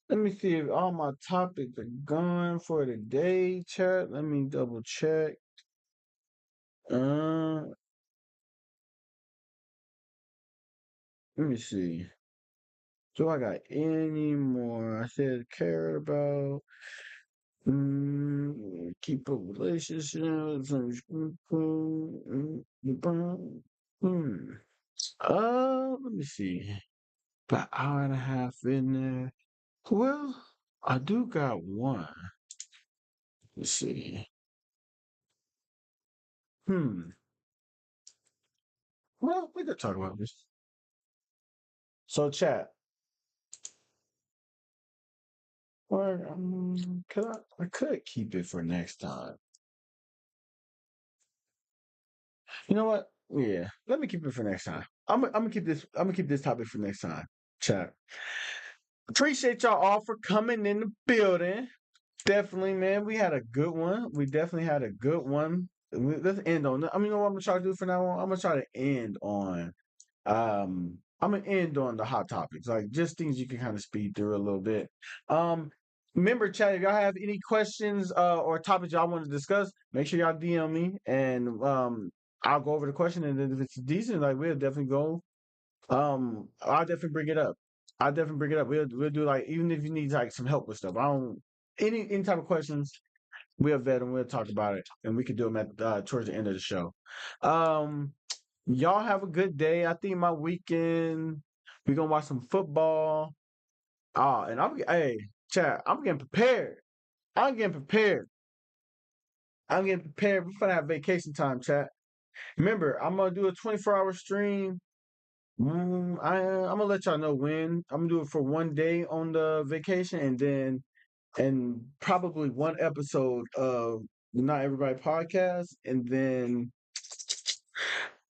Let me see if all my topics are gone for the day, chat. Let me double check. Let me see. Do I got any more? I said cared about. Keep up relationships. Let me see. About hour and a half in there. Well, I do got one. Let's see. Well, we could talk about this. So, chat. Or I could keep it for next time. You know what? Yeah, let me keep it for next time. I'm gonna keep this. I'm gonna keep this topic for next time. Chat. Appreciate y'all all for coming in the building. Definitely, man. We had a good one. We definitely had a good one. Let's end on. You know what I'm gonna try to do for now on? I'm gonna try to end on. I'm gonna end on the hot topics, like just things you can kind of speed through a little bit. Remember, chat. If y'all have any questions or topics y'all want to discuss, make sure y'all DM me, and I'll go over the question. And then if it's decent, like we'll definitely go. I'll definitely bring it up. I'll definitely bring it up. We'll do like even if you need like some help with stuff. I don't any type of questions. We'll vet them. We'll talk about it, and we could do them at towards the end of the show. Y'all have a good day. I think my weekend we're gonna watch some football. And hey, chat. I'm getting prepared. I'm getting prepared. I'm getting prepared. We're gonna have vacation time, chat. Remember, I'm gonna do a 24-hour stream. I'm gonna let y'all know when. I'm gonna do it for one day on the vacation, and probably one episode of the Not Everybody podcast, and then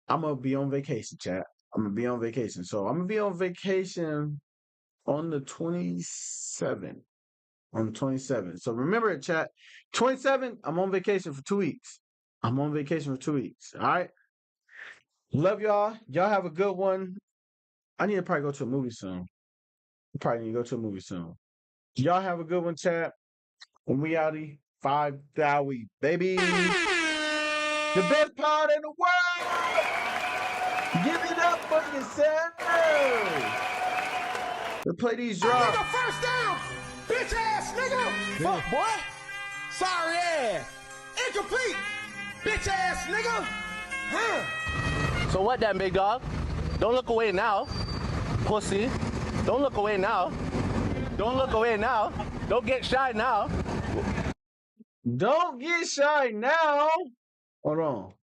I'm gonna be on vacation, chat. I'm gonna be on vacation. So I'm gonna be on vacation on the 27th. On the 27th. So remember it, chat. 27th, I'm on vacation for 2 weeks. I'm on vacation for 2 weeks. All right. Love y'all. Y'all have a good one. I need to probably go to a movie soon. Probably need to go to a movie soon. Y'all have a good one, chat. And we outie 5,000, baby. The best part in the world. Give it up for yourself. Let's play these drops. Nigga, first down. Bitch ass nigga. Fuck, boy. Sorry ass. Incomplete. Bitch ass nigga. Huh. So what then, big dog? Don't look away now. Pussy. Don't look away now. Don't look away now. Don't get shy now. Don't get shy now. Hold on.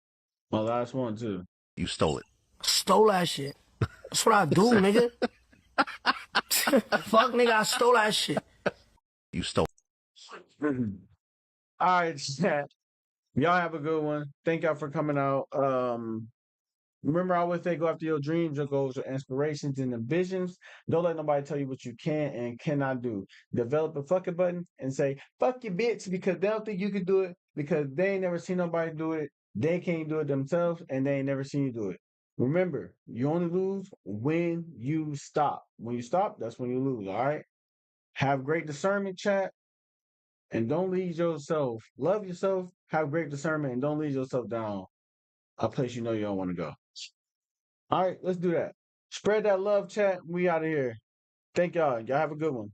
My last one, too. You stole it. Stole that shit. That's what I do, nigga. Fuck, nigga, I stole that shit. You stole. All right, chat. Y'all have a good one. Thank y'all for coming out. Remember, I always say go after your dreams, your goals, your inspirations, and the visions. Don't let nobody tell you what you can and cannot do. Develop a fuck it button and say, fuck your bitch, because they don't think you can do it, because they ain't never seen nobody do it. They can't do it themselves, and they ain't never seen you do it. Remember, you only lose when you stop. When you stop, that's when you lose, all right? Have great discernment, chat, and don't lead yourself. Love yourself, have great discernment, and don't lead yourself down a place you know you don't want to go. All right, let's do that. Spread that love, chat. We out of here. Thank y'all. Y'all have a good one.